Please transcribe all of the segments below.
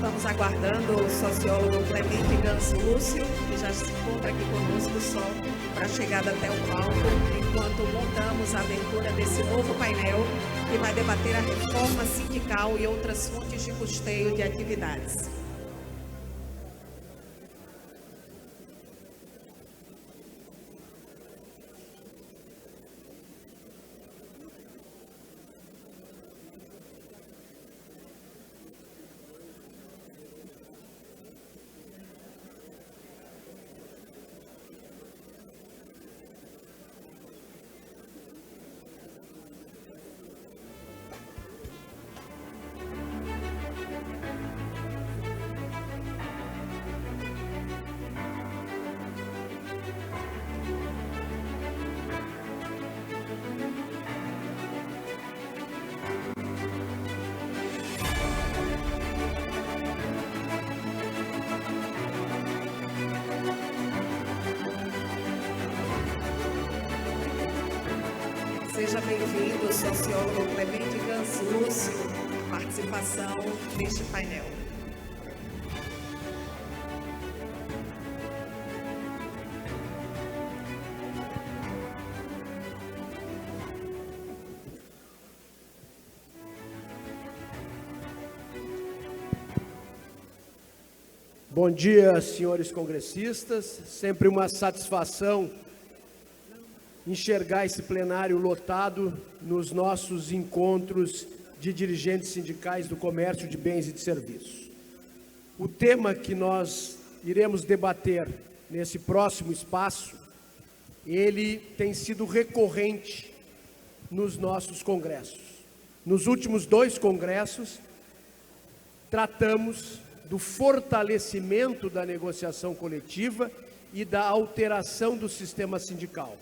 estamos aguardando o sociólogo Clemente Gans Lúcio, que já se encontra aqui conosco só para a chegada até o palco, enquanto montamos a abertura desse novo painel que vai debater a reforma sindical e outras fontes de custeio de atividades. Seja bem-vindo, sociólogo Clemente Gans Lúcio, participação neste painel. Bom dia, senhores congressistas. Sempre uma satisfação enxergar esse plenário lotado nos nossos encontros de dirigentes sindicais do comércio de bens e de serviços. O tema que nós iremos debater nesse próximo espaço, ele tem sido recorrente nos nossos congressos. Nos últimos 2 congressos, tratamos do fortalecimento da negociação coletiva e da alteração do sistema sindical.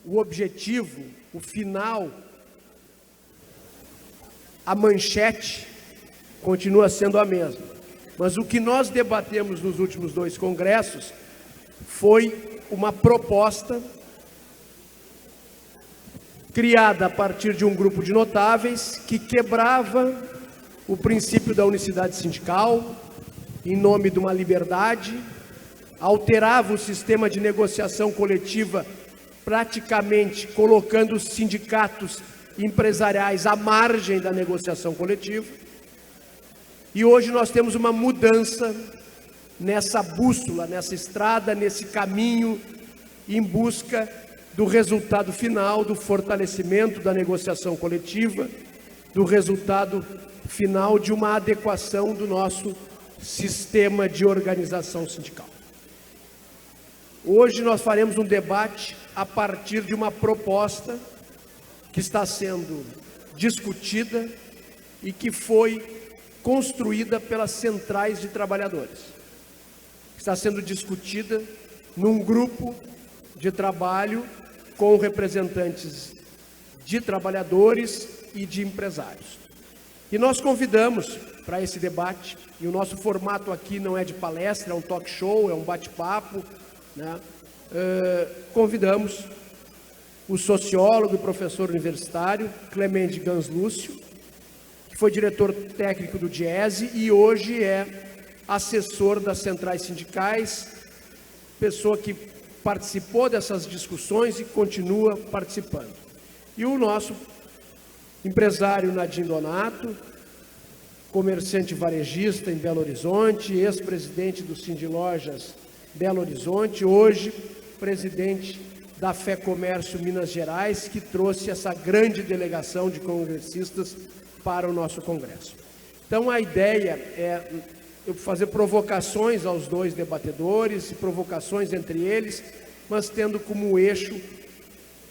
O objetivo, o final, a manchete continua sendo a mesma. Mas o que nós debatemos nos últimos 2 congressos foi uma proposta criada a partir de um grupo de notáveis que quebrava o princípio da unicidade sindical em nome de uma liberdade, alterava o sistema de negociação coletiva praticamente colocando os sindicatos empresariais à margem da negociação coletiva. E hoje nós temos uma mudança nessa bússola, nessa estrada, nesse caminho em busca do resultado final, do fortalecimento da negociação coletiva, do resultado final de uma adequação do nosso sistema de organização sindical. Hoje nós faremos um debate a partir de uma proposta que está sendo discutida e que foi construída pelas centrais de trabalhadores. Está sendo discutida num grupo de trabalho com representantes de trabalhadores e de empresários. E nós convidamos para esse debate, e o nosso formato aqui não é de palestra, é um talk show, é um bate-papo, né? Convidamos o sociólogo e professor universitário Clemente Gans Lúcio, que foi diretor técnico do DIESE e hoje é assessor das centrais sindicais, pessoa que participou dessas discussões e continua participando. E o nosso empresário Nadim Donato, comerciante varejista em Belo Horizonte, ex-presidente do Sindilojas Belo Horizonte, hoje presidente da Fé Comércio Minas Gerais, que trouxe essa grande delegação de congressistas para o nosso congresso. Então a ideia é eu fazer provocações aos 2 debatedores, provocações entre eles, mas tendo como eixo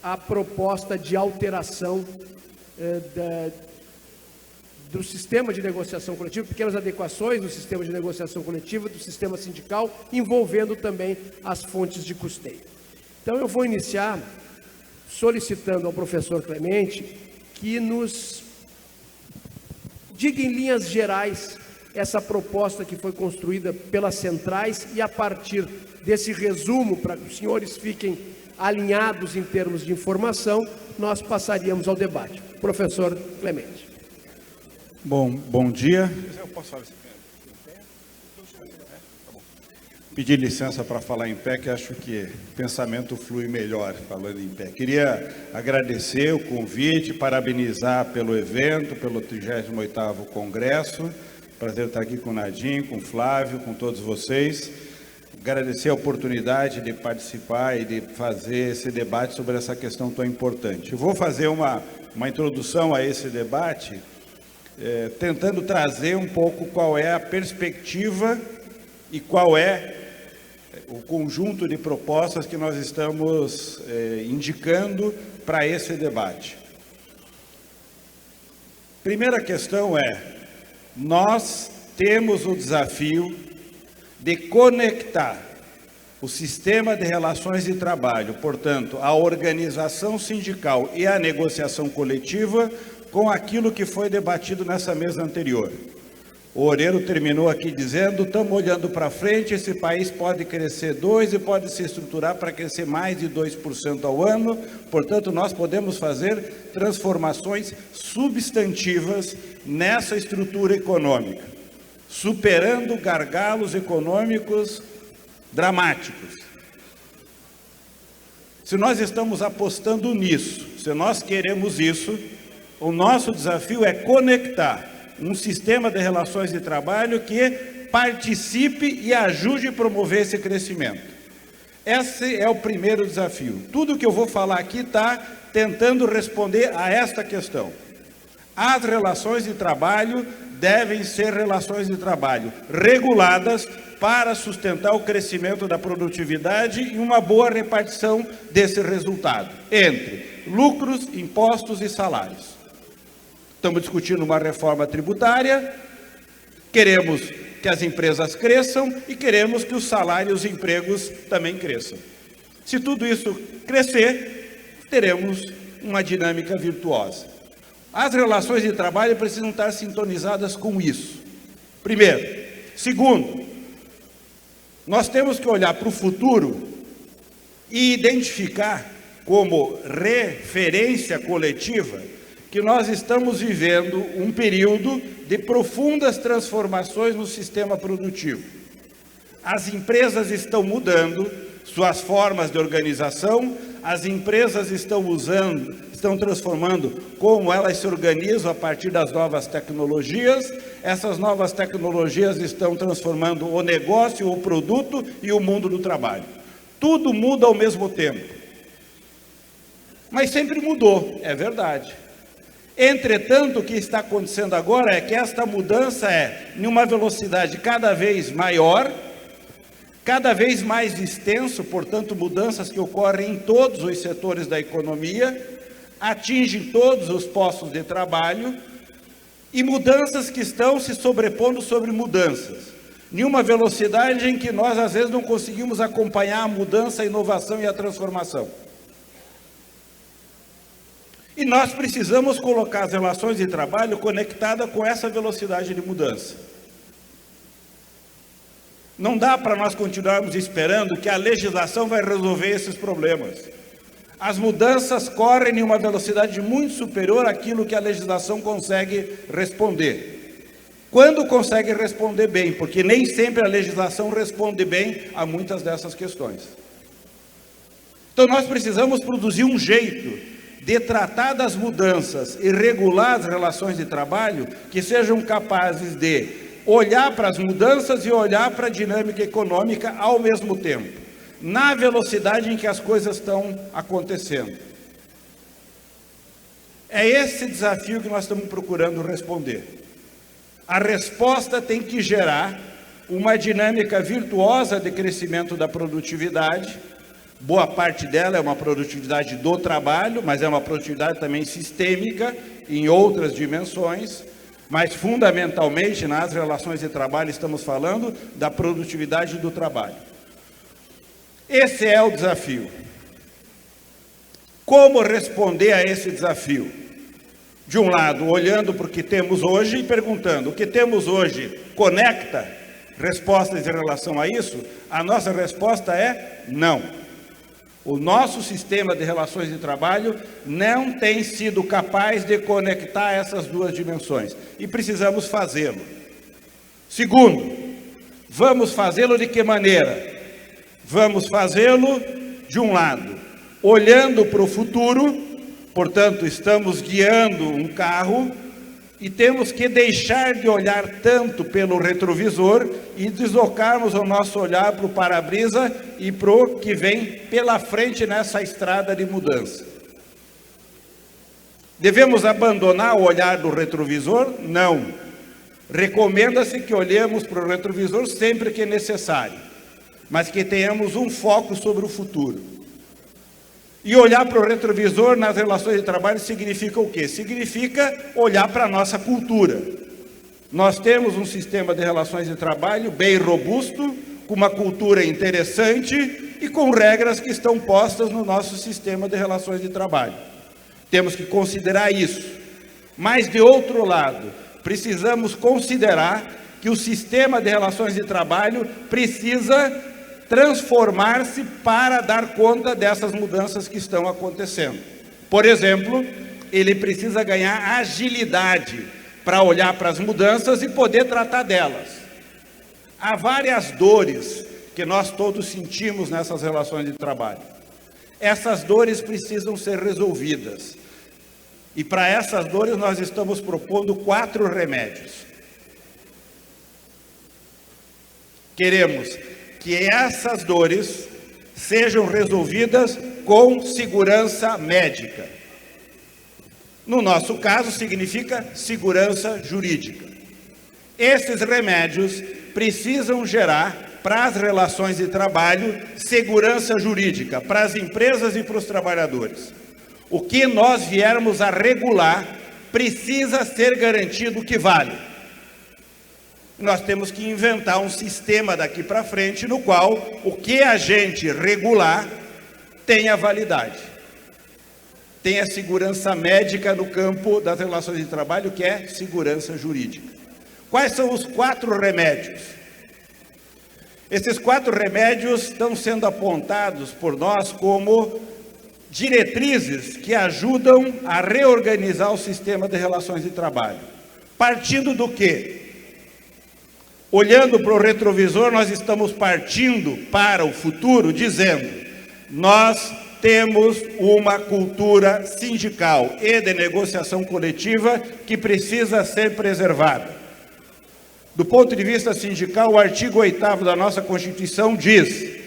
a proposta de alteração do sistema de negociação coletiva, pequenas adequações no sistema de negociação coletiva, do sistema sindical, envolvendo também as fontes de custeio. Então eu vou iniciar solicitando ao professor Clemente que nos diga em linhas gerais essa proposta que foi construída pelas centrais e a partir desse resumo, para que os senhores fiquem alinhados em termos de informação, nós passaríamos ao debate. Professor Clemente. Bom dia. Eu posso falar assim? pedir licença para falar em pé, que acho que o pensamento flui melhor falando em pé. Queria agradecer o convite, parabenizar pelo evento, pelo 38º Congresso. Prazer estar aqui com o Nadim, com o Flávio, com todos vocês. Agradecer a oportunidade de participar e de fazer esse debate sobre essa questão tão importante. Eu vou fazer uma introdução a esse debate, tentando trazer um pouco qual é a perspectiva e qual é o conjunto de propostas que nós estamos indicando para esse debate. Primeira questão é, nós temos o desafio de conectar o sistema de relações de trabalho, portanto, a organização sindical e a negociação coletiva, com aquilo que foi debatido nessa mesa anterior. O Oreiro terminou aqui dizendo, estamos olhando para frente, esse país pode crescer 2% e pode se estruturar para crescer mais de 2% ao ano, portanto, nós podemos fazer transformações substantivas nessa estrutura econômica, superando gargalos econômicos dramáticos. Se nós estamos apostando nisso, se nós queremos isso, o nosso desafio é conectar um sistema de relações de trabalho que participe e ajude a promover esse crescimento. Esse é o primeiro desafio. Tudo que eu vou falar aqui está tentando responder a esta questão. As relações de trabalho devem ser relações de trabalho reguladas para sustentar o crescimento da produtividade e uma boa repartição desse resultado entre lucros, impostos e salários. Estamos discutindo uma reforma tributária, queremos que as empresas cresçam e queremos que os salários e empregos também cresçam. Se tudo isso crescer, teremos uma dinâmica virtuosa. As relações de trabalho precisam estar sintonizadas com isso, primeiro. Segundo, nós temos que olhar para o futuro e identificar como referência coletiva que nós estamos vivendo um período de profundas transformações no sistema produtivo. As empresas estão mudando suas formas de organização, as empresas estão transformando como elas se organizam a partir das novas tecnologias, essas novas tecnologias estão transformando o negócio, o produto e o mundo do trabalho. Tudo muda ao mesmo tempo. Mas sempre mudou, é verdade. Entretanto, o que está acontecendo agora é que esta mudança é em uma velocidade cada vez maior, cada vez mais extenso, portanto, mudanças que ocorrem em todos os setores da economia, atingem todos os postos de trabalho e mudanças que estão se sobrepondo sobre mudanças, em uma velocidade em que nós, às vezes, não conseguimos acompanhar a mudança, a inovação e a transformação. E nós precisamos colocar as relações de trabalho conectadas com essa velocidade de mudança. Não dá para nós continuarmos esperando que a legislação vai resolver esses problemas. As mudanças correm em uma velocidade muito superior àquilo que a legislação consegue responder. Quando consegue responder bem, porque nem sempre a legislação responde bem a muitas dessas questões. Então nós precisamos produzir um jeito de tratar das mudanças e regular as relações de trabalho que sejam capazes de olhar para as mudanças e olhar para a dinâmica econômica ao mesmo tempo, na velocidade em que as coisas estão acontecendo. É esse desafio que nós estamos procurando responder. A resposta tem que gerar uma dinâmica virtuosa de crescimento da produtividade. Boa parte dela é uma produtividade do trabalho, mas é uma produtividade também sistêmica, em outras dimensões, mas fundamentalmente nas relações de trabalho estamos falando da produtividade do trabalho. Esse é o desafio. Como responder a esse desafio? De um lado, olhando para o que temos hoje e perguntando, o que temos hoje conecta respostas em relação a isso? A nossa resposta é não. O nosso sistema de relações de trabalho não tem sido capaz de conectar essas duas dimensões e precisamos fazê-lo. Segundo, vamos fazê-lo de que maneira? Vamos fazê-lo, de um lado, olhando para o futuro, portanto, estamos guiando um carro e temos que deixar de olhar tanto pelo retrovisor e deslocarmos o nosso olhar para o para-brisa e para o que vem pela frente nessa estrada de mudança. Devemos abandonar o olhar do retrovisor? Não. Recomenda-se que olhemos para o retrovisor sempre que necessário, mas que tenhamos um foco sobre o futuro. E olhar para o retrovisor nas relações de trabalho significa o quê? Significa olhar para a nossa cultura. Nós temos um sistema de relações de trabalho bem robusto, com uma cultura interessante e com regras que estão postas no nosso sistema de relações de trabalho. Temos que considerar isso. Mas, de outro lado, precisamos considerar que o sistema de relações de trabalho precisa transformar-se para dar conta dessas mudanças que estão acontecendo. Por exemplo, ele precisa ganhar agilidade para olhar para as mudanças e poder tratar delas. Há várias dores que nós todos sentimos nessas relações de trabalho. Essas dores precisam ser resolvidas. E para essas dores nós estamos propondo 4 remédios. Queremos que essas dores sejam resolvidas com segurança médica. No nosso caso, significa segurança jurídica. Esses remédios precisam gerar, para as relações de trabalho, segurança jurídica, para as empresas e para os trabalhadores. O que nós viermos a regular precisa ser garantido que vale. Nós temos que inventar um sistema daqui para frente no qual o que a gente regular tenha validade. Tenha segurança médica no campo das relações de trabalho, que é segurança jurídica. Quais são os 4 remédios? Esses 4 remédios estão sendo apontados por nós como diretrizes que ajudam a reorganizar o sistema de relações de trabalho. Partindo do quê? Olhando para o retrovisor, nós estamos partindo para o futuro, dizendo: nós temos uma cultura sindical e de negociação coletiva que precisa ser preservada. Do ponto de vista sindical, o artigo 8º da nossa Constituição diz: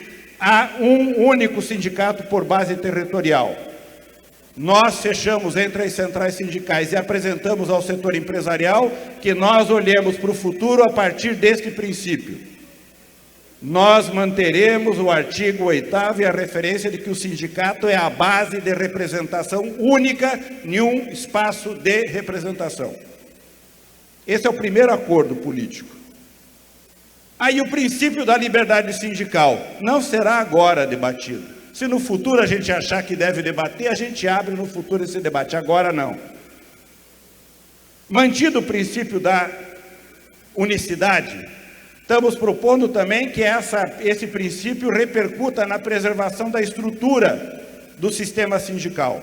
há um único sindicato por base territorial. Nós fechamos entre as centrais sindicais e apresentamos ao setor empresarial que nós olhemos para o futuro a partir deste princípio. Nós manteremos o artigo 8º e a referência de que o sindicato é a base de representação única em um espaço de representação. Esse é o primeiro acordo político. Aí o princípio da liberdade sindical não será agora debatido. Se no futuro a gente achar que deve debater, a gente abre no futuro esse debate. Agora não. Mantido o princípio da unicidade, estamos propondo também que esse princípio repercuta na preservação da estrutura do sistema sindical.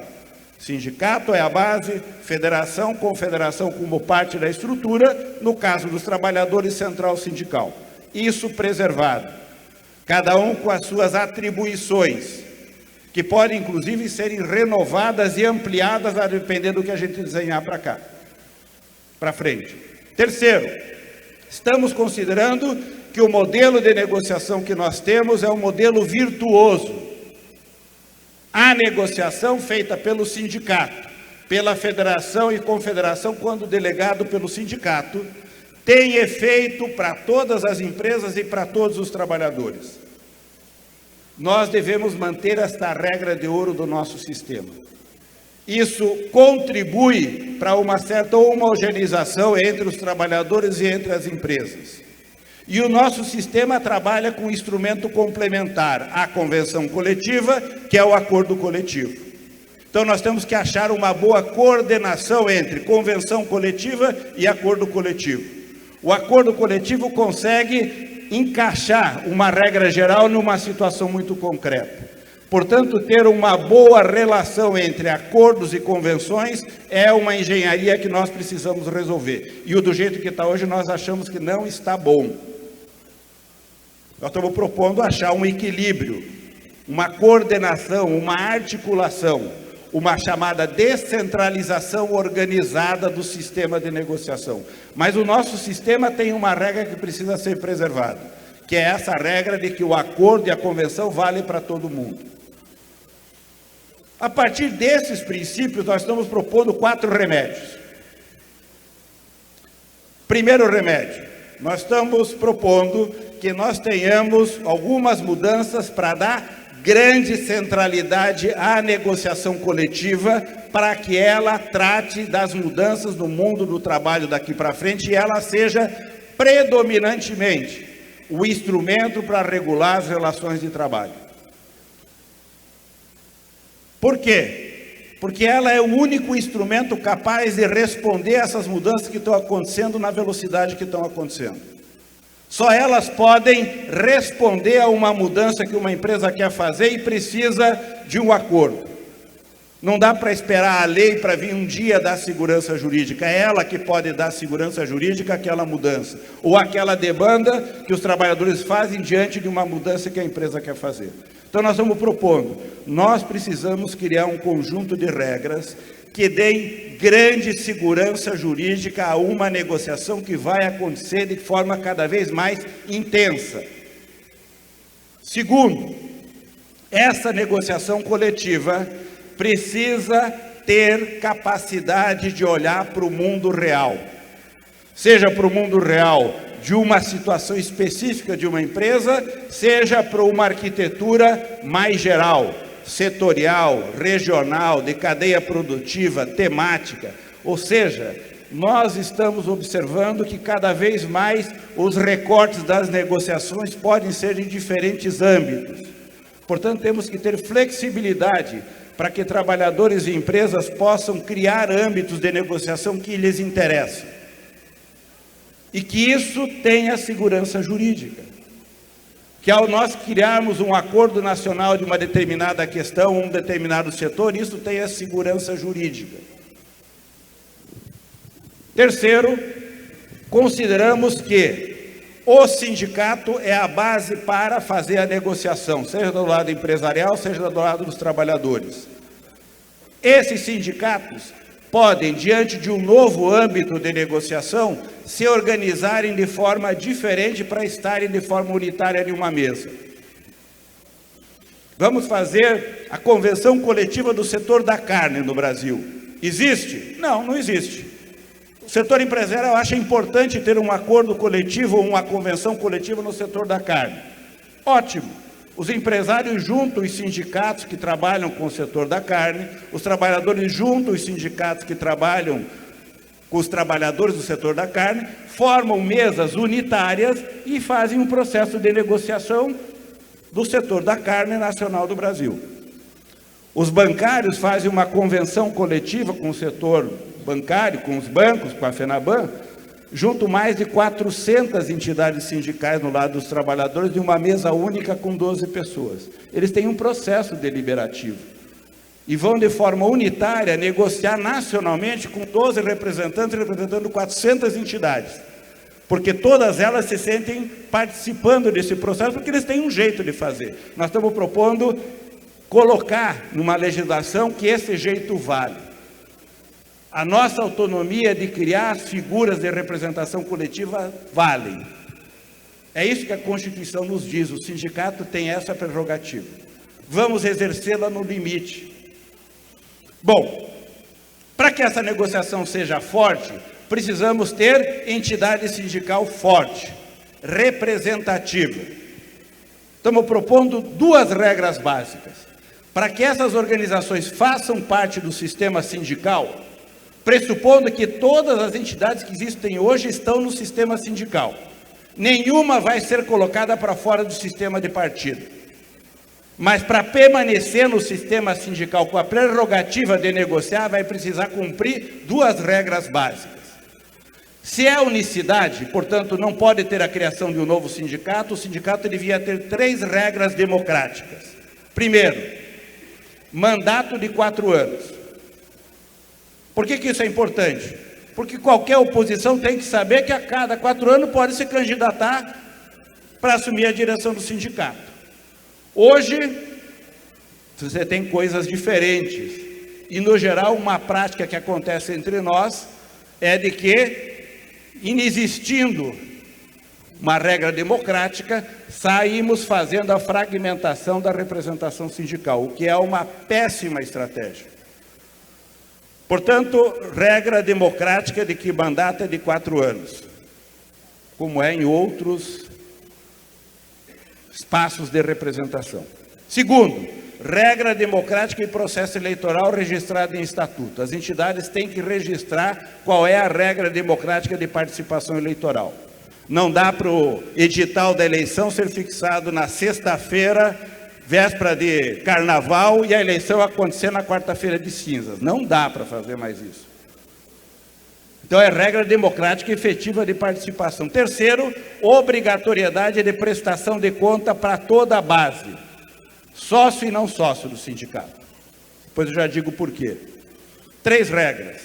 Sindicato é a base, federação, confederação como parte da estrutura, no caso dos trabalhadores, central sindical. Isso preservado, cada um com as suas atribuições, que podem inclusive serem renovadas e ampliadas a depender do que a gente desenhar para cá, para frente. Terceiro, estamos considerando que o modelo de negociação que nós temos é um modelo virtuoso. A negociação feita pelo sindicato, pela federação e confederação, quando delegado pelo sindicato, tem efeito para todas as empresas e para todos os trabalhadores. Nós devemos manter esta regra de ouro do nosso sistema. Isso contribui para uma certa homogeneização entre os trabalhadores e entre as empresas. E o nosso sistema trabalha com um instrumento complementar à convenção coletiva, que é o acordo coletivo. Então nós temos que achar uma boa coordenação entre convenção coletiva e acordo coletivo. O acordo coletivo consegue encaixar uma regra geral numa situação muito concreta. Portanto, ter uma boa relação entre acordos e convenções é uma engenharia que nós precisamos resolver. E do jeito que está hoje, nós achamos que não está bom. Nós estamos propondo achar um equilíbrio, uma coordenação, uma articulação, uma chamada descentralização organizada do sistema de negociação. Mas o nosso sistema tem uma regra que precisa ser preservada, que é essa regra de que o acordo e a convenção valem para todo mundo. A partir desses princípios, nós estamos propondo 4 remédios. Primeiro remédio, nós estamos propondo que nós tenhamos algumas mudanças para dar grande centralidade à negociação coletiva, para que ela trate das mudanças no mundo do trabalho daqui para frente e ela seja predominantemente o instrumento para regular as relações de trabalho. Por quê? Porque ela é o único instrumento capaz de responder a essas mudanças que estão acontecendo na velocidade que estão acontecendo. Só elas podem responder a uma mudança que uma empresa quer fazer e precisa de um acordo. Não dá para esperar a lei para vir um dia dar segurança jurídica. É ela que pode dar segurança jurídica àquela mudança, ou àquela demanda que os trabalhadores fazem diante de uma mudança que a empresa quer fazer. Então nós estamos propondo, nós precisamos criar um conjunto de regras que deem grande segurança jurídica a uma negociação que vai acontecer de forma cada vez mais intensa. Segundo, essa negociação coletiva precisa ter capacidade de olhar para o mundo real. Seja para o mundo real de uma situação específica de uma empresa, seja para uma arquitetura mais geral, setorial, regional, de cadeia produtiva, temática. Ou seja, nós estamos observando que cada vez mais os recortes das negociações podem ser em diferentes âmbitos. Portanto, temos que ter flexibilidade para que trabalhadores e empresas possam criar âmbitos de negociação que lhes interessam. E que isso tenha segurança jurídica. Que ao nós criarmos um acordo nacional de uma determinada questão, um determinado setor, isso tenha segurança jurídica. Terceiro, consideramos que o sindicato é a base para fazer a negociação, seja do lado empresarial, seja do lado dos trabalhadores. Esses sindicatos podem, diante de um novo âmbito de negociação, se organizarem de forma diferente para estarem de forma unitária em uma mesa. Vamos fazer a convenção coletiva do setor da carne no Brasil. Existe? Não, não existe. O setor empresarial acha importante ter um acordo coletivo ou uma convenção coletiva no setor da carne. Ótimo. Os empresários juntam os sindicatos que trabalham com o setor da carne, os trabalhadores juntam os sindicatos que trabalham com os trabalhadores do setor da carne, formam mesas unitárias e fazem um processo de negociação do setor da carne nacional do Brasil. Os bancários fazem uma convenção coletiva com o setor bancário, com os bancos, com a FENABAN, junto mais de 400 entidades sindicais no lado dos trabalhadores, de uma mesa única com 12 pessoas. Eles têm um processo deliberativo e vão de forma unitária negociar nacionalmente com 12 representantes, representando 400 entidades, porque todas elas se sentem participando desse processo, porque eles têm um jeito de fazer. Nós estamos propondo colocar numa legislação que esse jeito vale. A nossa autonomia de criar as figuras de representação coletiva valem. É isso que a Constituição nos diz, o sindicato tem essa prerrogativa. Vamos exercê-la no limite. Bom, para que essa negociação seja forte, precisamos ter entidade sindical forte, representativa. Estamos propondo 2 regras básicas. Para que essas organizações façam parte do sistema sindical, pressupondo que todas as entidades que existem hoje estão no sistema sindical. Nenhuma vai ser colocada para fora do sistema de partido. Mas para permanecer no sistema sindical com a prerrogativa de negociar, vai precisar cumprir 2 regras básicas. Se é unicidade, portanto, não pode ter a criação de um novo sindicato, o sindicato devia ter 3 regras democráticas. Primeiro, mandato de 4 anos. Por que isso é importante? Porque qualquer oposição tem que saber que a cada 4 anos pode se candidatar para assumir a direção do sindicato. Hoje, você tem coisas diferentes. E, no geral, uma prática que acontece entre nós é de que, inexistindo uma regra democrática, saímos fazendo a fragmentação da representação sindical, o que é uma péssima estratégia. Portanto, regra democrática de que mandato é de 4 anos, como é em outros espaços de representação. Segundo, regra democrática e processo eleitoral registrado em estatuto. As entidades têm que registrar qual é a regra democrática de participação eleitoral. Não dá para o edital da eleição ser fixado na sexta-feira, véspera de carnaval, e a eleição acontecer na quarta-feira de cinzas. Não dá para fazer mais isso. Então, é regra democrática e efetiva de participação. Terceiro, obrigatoriedade de prestação de conta para toda a base, sócio e não sócio do sindicato. Depois eu já digo por quê. 3 regras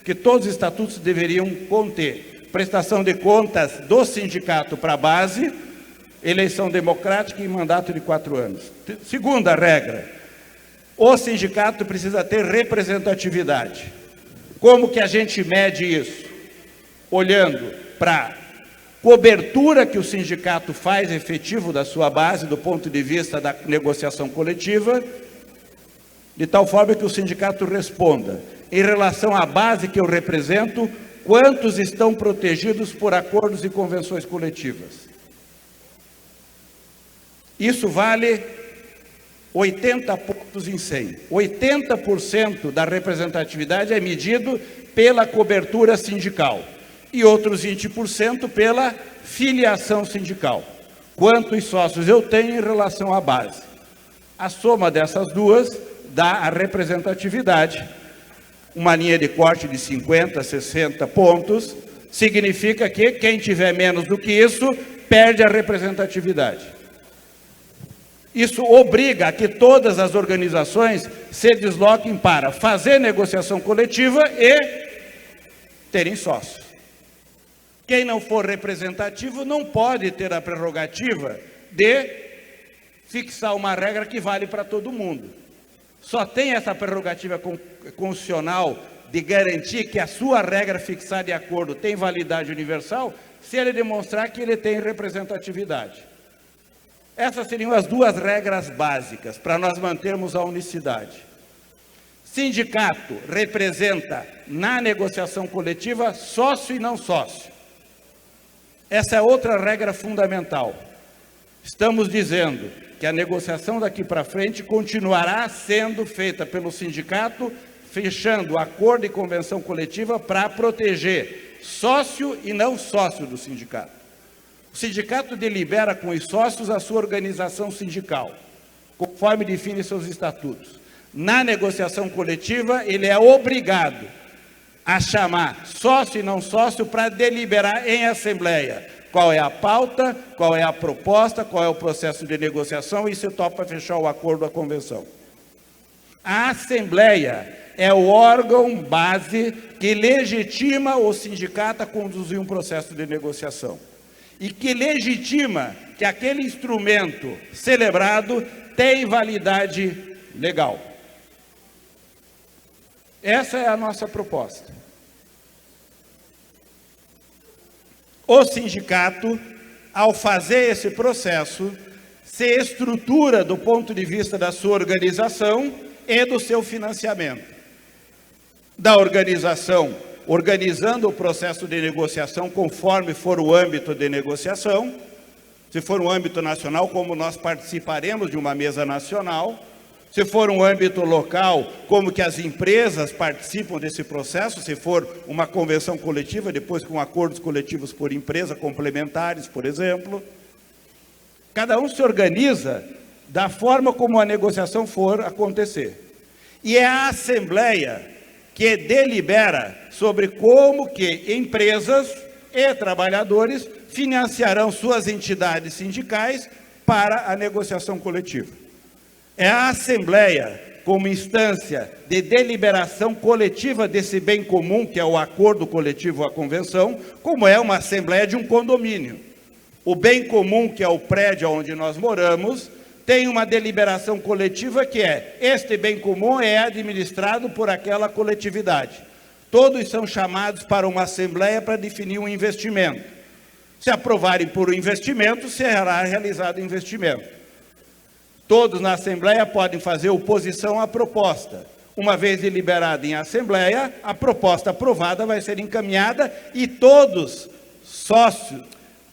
que todos os estatutos deveriam conter: prestação de contas do sindicato para a base, eleição democrática e mandato de 4 anos. Segunda regra, o sindicato precisa ter representatividade. Como que a gente mede isso? Olhando para a cobertura que o sindicato faz efetivo da sua base, do ponto de vista da negociação coletiva, de tal forma que o sindicato responda, em relação à base que eu represento, quantos estão protegidos por acordos e convenções coletivas. Isso vale 80 pontos em 100. 80% da representatividade é medido pela cobertura sindical e outros 20% pela filiação sindical. Quantos sócios eu tenho em relação à base? A soma dessas duas dá a representatividade. Uma linha de corte de 50, 60 pontos significa que quem tiver menos do que isso perde a representatividade. Isso obriga a que todas as organizações se desloquem para fazer negociação coletiva e terem sócios. Quem não for representativo não pode ter a prerrogativa de fixar uma regra que vale para todo mundo. Só tem essa prerrogativa constitucional de garantir que a sua regra fixada de acordo tem validade universal se ele demonstrar que ele tem representatividade. Essas seriam as 2 regras básicas para nós mantermos a unicidade. Sindicato representa na negociação coletiva sócio e não sócio. Essa é outra regra fundamental. Estamos dizendo que a negociação daqui para frente continuará sendo feita pelo sindicato, fechando acordo e convenção coletiva para proteger sócio e não sócio do sindicato. O sindicato delibera com os sócios a sua organização sindical, conforme define seus estatutos. Na negociação coletiva, ele é obrigado a chamar sócio e não sócio para deliberar em assembleia qual é a pauta, qual é a proposta, qual é o processo de negociação e se topa fechar o acordo, a convenção. A assembleia é o órgão base que legitima o sindicato a conduzir um processo de negociação e que legitima que aquele instrumento celebrado tem validade legal. Essa é a nossa proposta. O sindicato, ao fazer esse processo, se estrutura do ponto de vista da sua organização e do seu financiamento. Da organização, organizando o processo de negociação conforme for o âmbito de negociação. Se for um âmbito nacional, como nós participaremos de uma mesa nacional. Se for um âmbito local, como que as empresas participam desse processo, se for uma convenção coletiva, depois com acordos coletivos por empresa, complementares, por exemplo. Cada um se organiza da forma como a negociação for acontecer. E é a Assembleia que delibera sobre como que empresas e trabalhadores financiarão suas entidades sindicais para a negociação coletiva. É a Assembleia, como instância de deliberação coletiva desse bem comum, que é o acordo coletivo ou a convenção, como é uma Assembleia de um condomínio. O bem comum, que é o prédio onde nós moramos, tem uma deliberação coletiva que é: este bem comum é administrado por aquela coletividade. Todos são chamados para uma assembleia para definir um investimento. Se aprovarem por um investimento, será realizado o investimento. Todos na assembleia podem fazer oposição à proposta. Uma vez deliberada em assembleia, a proposta aprovada vai ser encaminhada e todos, sócios,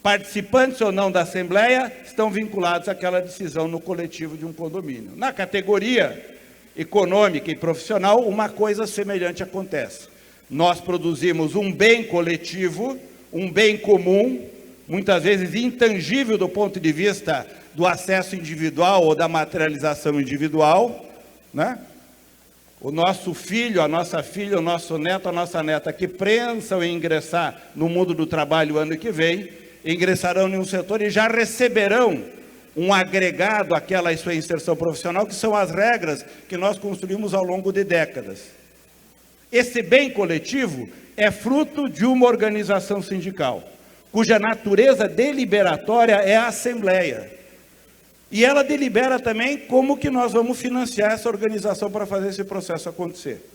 participantes ou não da assembleia, estão vinculados àquela decisão no coletivo de um condomínio. Na categoria econômica e profissional, uma coisa semelhante acontece. Nós produzimos um bem coletivo, um bem comum, muitas vezes intangível do ponto de vista do acesso individual ou da materialização individual, né? O nosso filho, a nossa filha, o nosso neto, a nossa neta que pensam em ingressar no mundo do trabalho o ano que vem, ingressarão em um setor e já receberão um agregado àquela sua inserção profissional, que são as regras que nós construímos ao longo de décadas. Esse bem coletivo é fruto de uma organização sindical, cuja natureza deliberatória é a assembleia. E ela delibera também como que nós vamos financiar essa organização para fazer esse processo acontecer.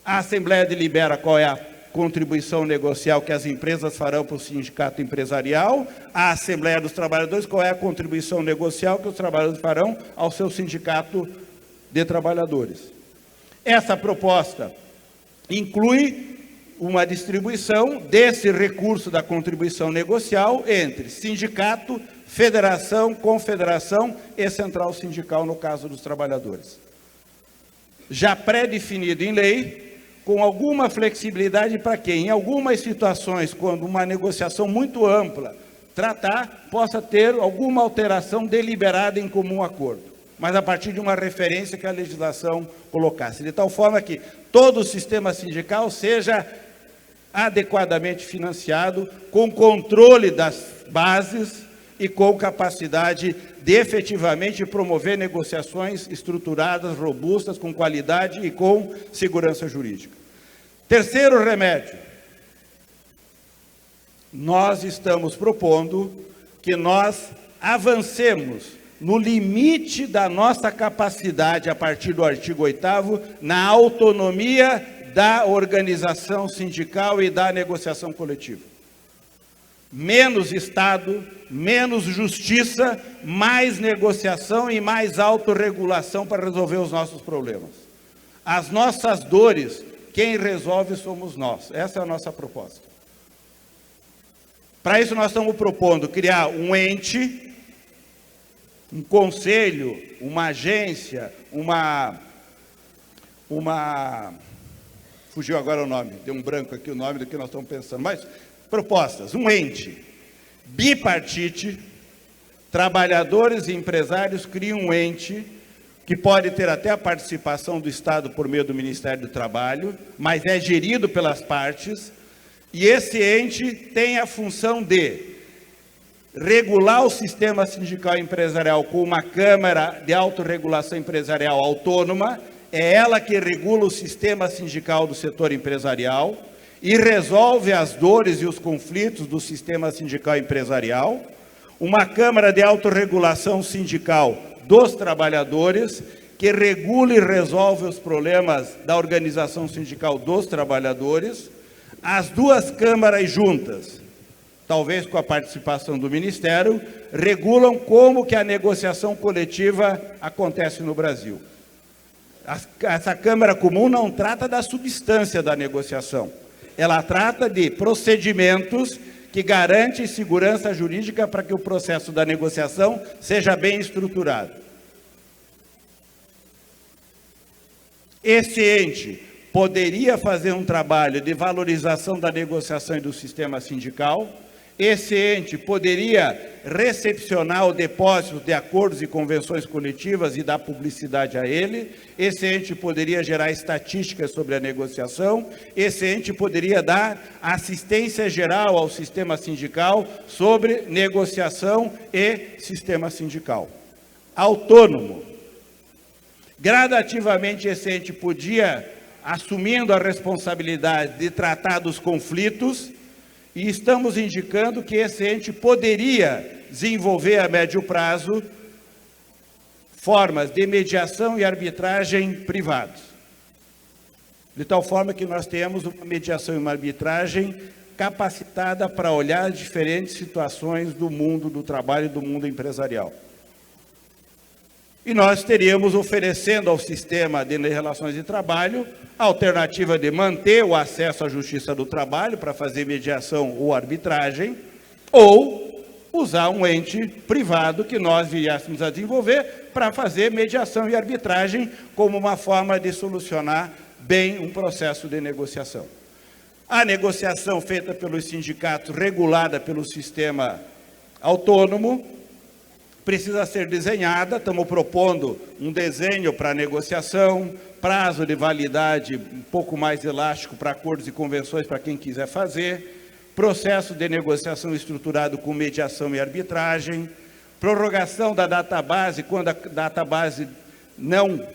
A assembleia delibera qual é a contribuição negocial que as empresas farão para o sindicato empresarial, a Assembleia dos Trabalhadores, qual é a contribuição negocial que os trabalhadores farão ao seu sindicato de trabalhadores. Essa proposta inclui uma distribuição desse recurso da contribuição negocial entre sindicato, federação, confederação e central sindical, no caso dos trabalhadores. Já pré-definido em lei, com alguma flexibilidade para que, em algumas situações, quando uma negociação muito ampla tratar, possa ter alguma alteração deliberada em comum acordo, mas a partir de uma referência que a legislação colocasse, de tal forma que todo o sistema sindical seja adequadamente financiado, com controle das bases e com capacidade de efetivamente promover negociações estruturadas, robustas, com qualidade e com segurança jurídica. Terceiro remédio, nós estamos propondo que nós avancemos no limite da nossa capacidade, a partir do artigo 8º, na autonomia da organização sindical e da negociação coletiva. Menos Estado, menos justiça, mais negociação e mais autorregulação para resolver os nossos problemas. As nossas dores, quem resolve somos nós. Essa é a nossa proposta. Para isso nós estamos propondo criar um ente, um conselho, uma agência, fugiu agora o nome, deu um branco aqui o nome do que nós estamos pensando, mas propostas, um ente bipartite, trabalhadores e empresários criam um ente que pode ter até a participação do Estado por meio do Ministério do Trabalho, mas é gerido pelas partes, e esse ente tem a função de regular o sistema sindical empresarial com uma Câmara de Autorregulação Empresarial autônoma, é ela que regula o sistema sindical do setor empresarial e resolve as dores e os conflitos do sistema sindical empresarial, uma Câmara de Autorregulação Sindical dos Trabalhadores, que regula e resolve os problemas da organização sindical dos trabalhadores, as duas câmaras juntas, talvez com a participação do Ministério, regulam como que a negociação coletiva acontece no Brasil. Essa Câmara Comum não trata da substância da negociação, ela trata de procedimentos que garantem segurança jurídica para que o processo da negociação seja bem estruturado. Esse ente poderia fazer um trabalho de valorização da negociação e do sistema sindical. Esse ente poderia recepcionar o depósito de acordos e convenções coletivas e dar publicidade a ele. Esse ente poderia gerar estatísticas sobre a negociação. Esse ente poderia dar assistência geral ao sistema sindical sobre negociação e sistema sindical. Autônomo. Gradativamente esse ente podia, assumindo a responsabilidade de tratar dos conflitos, e estamos indicando que esse ente poderia desenvolver a médio prazo formas de mediação e arbitragem privados. De tal forma que nós temos uma mediação e uma arbitragem capacitada para olhar diferentes situações do mundo do trabalho e do mundo empresarial. E nós teríamos oferecendo ao sistema de relações de trabalho a alternativa de manter o acesso à justiça do trabalho para fazer mediação ou arbitragem, ou usar um ente privado que nós viéssemos a desenvolver para fazer mediação e arbitragem como uma forma de solucionar bem um processo de negociação. A negociação feita pelos sindicatos, regulada pelo sistema autônomo, precisa ser desenhada. Estamos propondo um desenho para a negociação, prazo de validade um pouco mais elástico para acordos e convenções para quem quiser fazer, processo de negociação estruturado com mediação e arbitragem, prorrogação da database quando a database não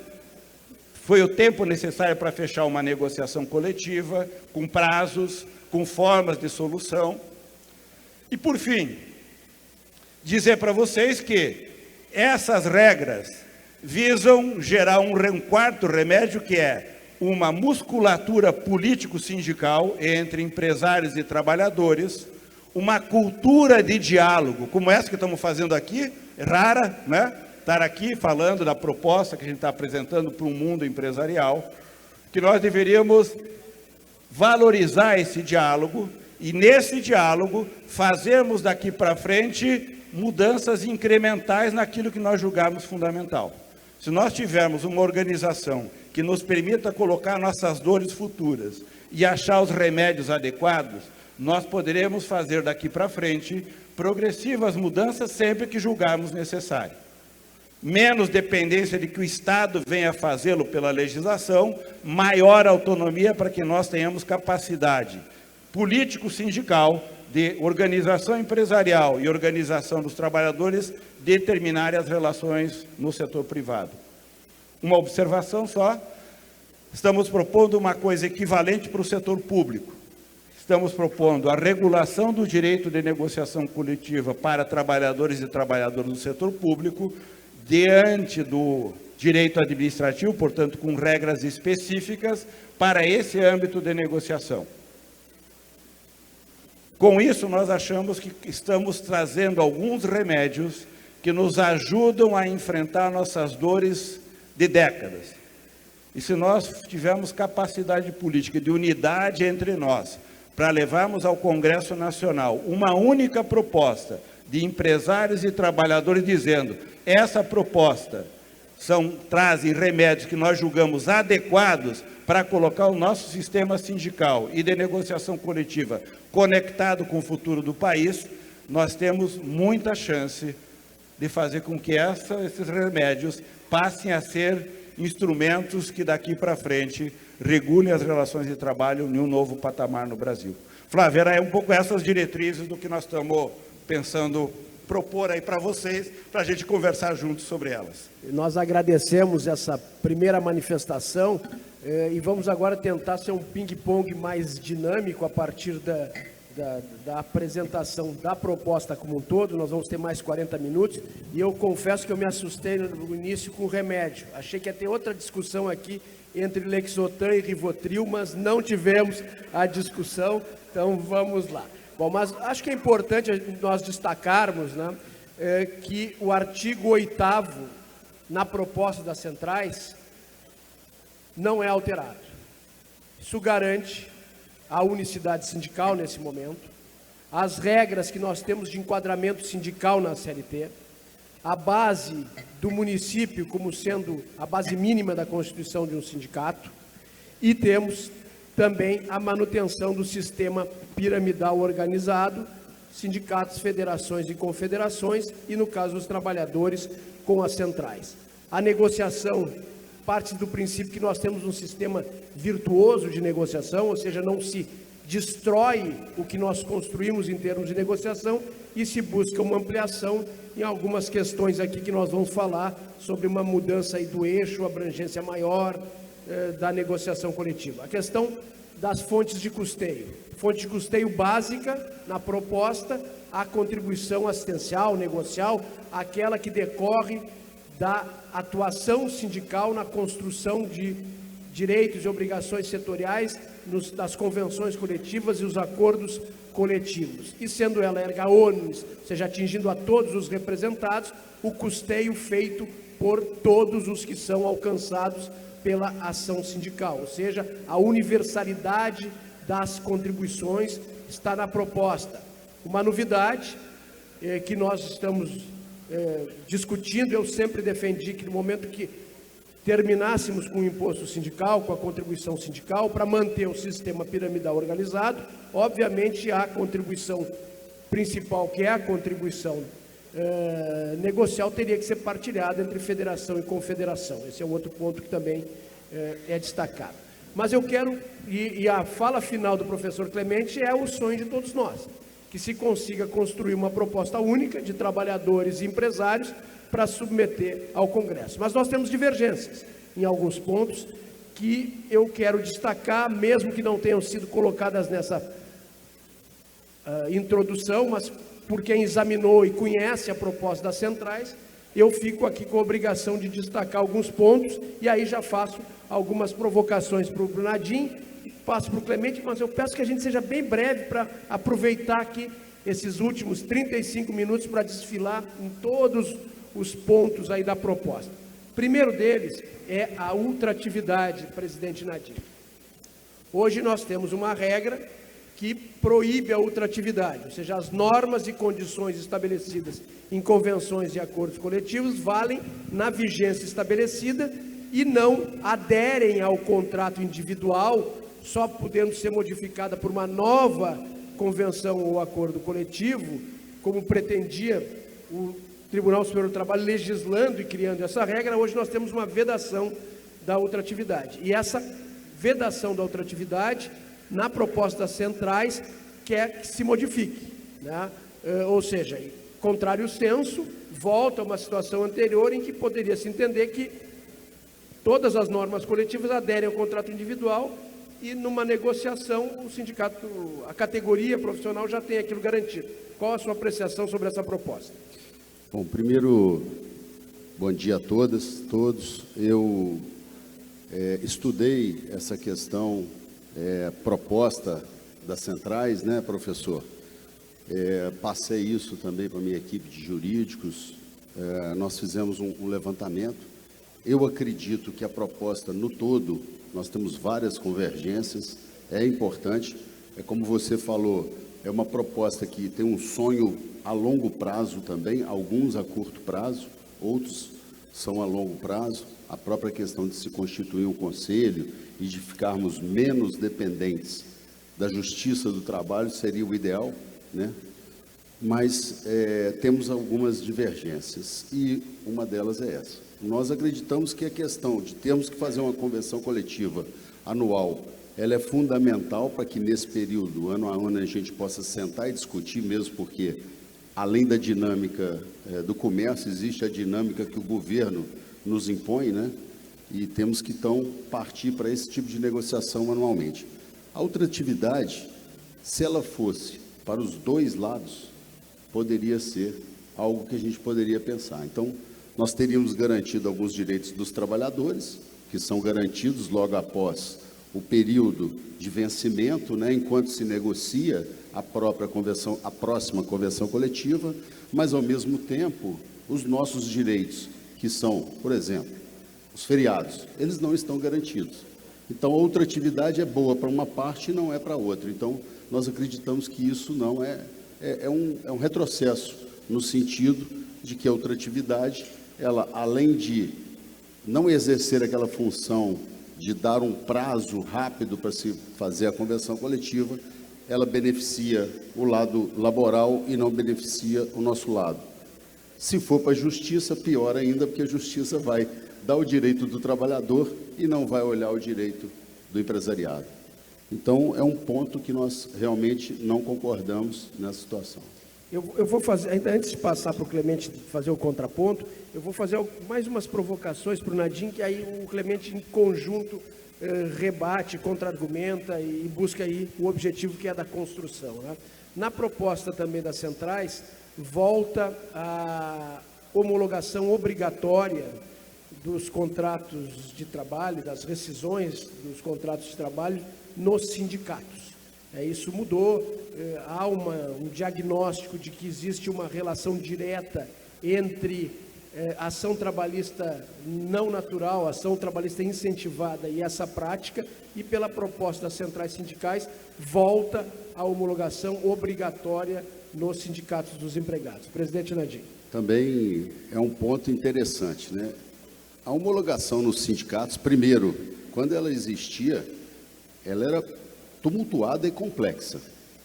foi o tempo necessário para fechar uma negociação coletiva, com prazos, com formas de solução. E, por fim, dizer para vocês que essas regras visam gerar um quarto remédio, que é uma musculatura político-sindical entre empresários e trabalhadores, uma cultura de diálogo, como essa que estamos fazendo aqui, rara, né? Estar aqui falando da proposta que a gente está apresentando para o mundo empresarial, que nós deveríamos valorizar esse diálogo e, nesse diálogo, fazermos daqui para frente mudanças incrementais naquilo que nós julgamos fundamental. Se nós tivermos uma organização que nos permita colocar nossas dores futuras e achar os remédios adequados, nós poderemos fazer daqui para frente progressivas mudanças sempre que julgarmos necessário. Menos dependência de que o Estado venha fazê-lo pela legislação, maior autonomia para que nós tenhamos capacidade político-sindical de organização empresarial e organização dos trabalhadores determinarem as relações no setor privado. Uma observação só, estamos propondo uma coisa equivalente para o setor público. Estamos propondo a regulação do direito de negociação coletiva para trabalhadores e trabalhadoras do setor público, diante do direito administrativo, portanto, com regras específicas para esse âmbito de negociação. Com isso, nós achamos que estamos trazendo alguns remédios que nos ajudam a enfrentar nossas dores de décadas. E se nós tivermos capacidade política de unidade entre nós, para levarmos ao Congresso Nacional uma única proposta de empresários e trabalhadores dizendo: essa proposta trazem remédios que nós julgamos adequados para colocar o nosso sistema sindical e de negociação coletiva conectado com o futuro do país, nós temos muita chance de fazer com que esses remédios passem a ser instrumentos que daqui para frente regulem as relações de trabalho em um novo patamar no Brasil. Flávia, era um pouco essas diretrizes do que nós estamos pensando propor aí para vocês, para a gente conversar juntos sobre elas. Nós agradecemos essa primeira manifestação e vamos agora tentar ser um ping-pong mais dinâmico a partir da apresentação da proposta como um todo. Nós vamos ter mais 40 minutos e eu confesso que eu me assustei no início com o remédio. Achei que ia ter outra discussão aqui entre Lexotan e Rivotril, mas não tivemos a discussão, então vamos lá. Bom, mas acho que é importante nós destacarmos, né, que o artigo 8º na proposta das centrais não é alterado. Isso garante a unicidade sindical nesse momento, as regras que nós temos de enquadramento sindical na CLT, a base do município como sendo a base mínima da constituição de um sindicato, e temos também a manutenção do sistema piramidal organizado, sindicatos, federações e confederações, e no caso dos trabalhadores com as centrais. A negociação parte do princípio que nós temos um sistema virtuoso de negociação, ou seja, não se destrói o que nós construímos em termos de negociação e se busca uma ampliação em algumas questões aqui que nós vamos falar sobre uma mudança aí do eixo, abrangência maior da negociação coletiva. A questão das fontes de custeio. Fonte de custeio básica, na proposta, a contribuição assistencial, negocial, aquela que decorre da atuação sindical na construção de direitos e obrigações setoriais das convenções coletivas e os acordos coletivos. E sendo ela erga omnes, ou seja, atingindo a todos os representados, o custeio feito por todos os que são alcançados pela ação sindical, ou seja, a universalidade das contribuições está na proposta. Uma novidade que nós estamos discutindo, eu sempre defendi que no momento que terminássemos com o imposto sindical, com a contribuição sindical, para manter o sistema piramidal organizado, obviamente a contribuição principal, que é a contribuição negocial, teria que ser partilhada entre federação e confederação. Esse é um outro ponto que também é destacado. Mas eu quero, e a fala final do professor Clemente é o sonho de todos nós, que se consiga construir uma proposta única de trabalhadores e empresários para submeter ao Congresso. Mas nós temos divergências em alguns pontos que eu quero destacar, mesmo que não tenham sido colocadas nessa introdução, mas por quem examinou e conhece a proposta das centrais, eu fico aqui com a obrigação de destacar alguns pontos, e aí já faço algumas provocações para o Brunadim, passo para o Clemente, mas eu peço que a gente seja bem breve para aproveitar aqui esses últimos 35 minutos para desfilar em todos os pontos aí da proposta. Primeiro deles é a ultratividade, presidente Nadir. Hoje nós temos uma regra que proíbe a ultratividade, ou seja, as normas e condições estabelecidas em convenções e acordos coletivos valem na vigência estabelecida e não aderem ao contrato individual, só podendo ser modificada por uma nova convenção ou acordo coletivo, como pretendia o Tribunal Superior do Trabalho legislando e criando essa regra. Hoje nós temos uma vedação da ultratividade. E essa vedação da ultratividade, na proposta das centrais, quer que se modifique, né? Ou seja, contrário senso, volta a uma situação anterior em que poderia se entender que todas as normas coletivas aderem ao contrato individual e numa negociação o sindicato, a categoria profissional já tem aquilo garantido. Qual a sua apreciação sobre essa proposta? Bom, primeiro, bom dia a todas, todos. Eu estudei essa questão proposta das centrais, né, professor? Passei isso também para a minha equipe de jurídicos, nós fizemos um levantamento. Eu acredito que a proposta no todo, nós temos várias convergências, é importante, como você falou, é uma proposta que tem um sonho a longo prazo também, alguns a curto prazo, outros são a longo prazo. A própria questão de se constituir um conselho e de ficarmos menos dependentes da Justiça do Trabalho seria o ideal, né? Mas temos algumas divergências e uma delas é essa. Nós acreditamos que a questão de termos que fazer uma convenção coletiva anual, ela é fundamental para que nesse período, ano a ano, a gente possa sentar e discutir, mesmo porque, além da dinâmica do comércio, existe a dinâmica que o governo nos impõe, né? E temos que, então, partir para esse tipo de negociação anualmente. A ultratividade, se ela fosse para os dois lados, poderia ser algo que a gente poderia pensar. Então, nós teríamos garantido alguns direitos dos trabalhadores, que são garantidos logo após o período de vencimento, né, enquanto se negocia a próxima convenção coletiva, mas, ao mesmo tempo, os nossos direitos, que são, por exemplo, os feriados, eles não estão garantidos. Então, a ultratividade é boa para uma parte e não é para outra. Então, nós acreditamos que isso não é um retrocesso, no sentido de que a ultratividade, ela, além de não exercer aquela função de dar um prazo rápido para se fazer a convenção coletiva, ela beneficia o lado laboral e não beneficia o nosso lado. Se for para a justiça, pior ainda, porque a justiça vai dar o direito do trabalhador e não vai olhar o direito do empresariado. Então, é um ponto que nós realmente não concordamos nessa situação. Eu vou fazer, ainda antes de passar para o Clemente fazer o contraponto, eu vou fazer mais umas provocações para o Nadim, que aí o Clemente, em conjunto, rebate, contra-argumenta e busca aí o objetivo que é da construção, né? Na proposta também das centrais, volta a homologação obrigatória dos contratos de trabalho, das rescisões dos contratos de trabalho nos sindicatos. Isso mudou, há um diagnóstico de que existe uma relação direta entre ação trabalhista não natural, ação trabalhista incentivada e essa prática, e pela proposta das centrais sindicais, volta a homologação obrigatória nos sindicatos dos empregados. Presidente Nadim. Também é um ponto interessante, né? A homologação nos sindicatos, primeiro, quando ela existia, ela era tumultuada e complexa.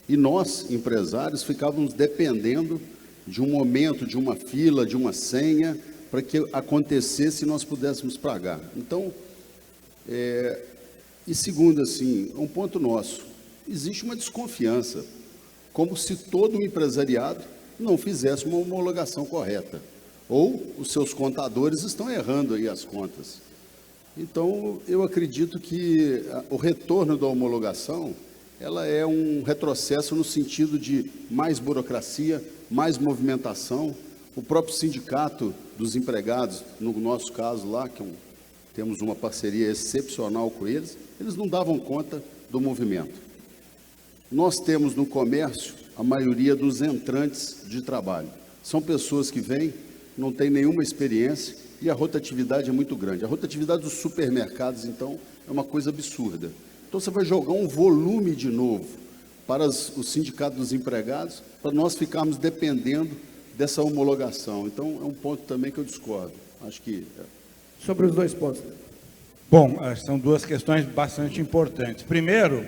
E nós, empresários, ficávamos dependendo de um momento, de uma fila, de uma senha, para que acontecesse e nós pudéssemos pagar. Então, e segundo, assim, um ponto nosso, existe uma desconfiança, como se todo o empresariado não fizesse uma homologação correta, ou os seus contadores estão errando aí as contas. Então, eu acredito que o retorno da homologação, ela é um retrocesso no sentido de mais burocracia, mais movimentação. O próprio sindicato dos empregados, no nosso caso lá, que temos uma parceria excepcional com eles, eles não davam conta do movimento. Nós temos no comércio a maioria dos entrantes de trabalho. São pessoas que vêm, não têm nenhuma experiência e a rotatividade é muito grande. A rotatividade dos supermercados, então, é uma coisa absurda. Então, você vai jogar um volume de novo para o sindicato dos empregados, para nós ficarmos dependendo dessa homologação. Então, é um ponto também que eu discordo. Acho que... Sobre os dois pontos. Bom, são duas questões bastante importantes. Primeiro,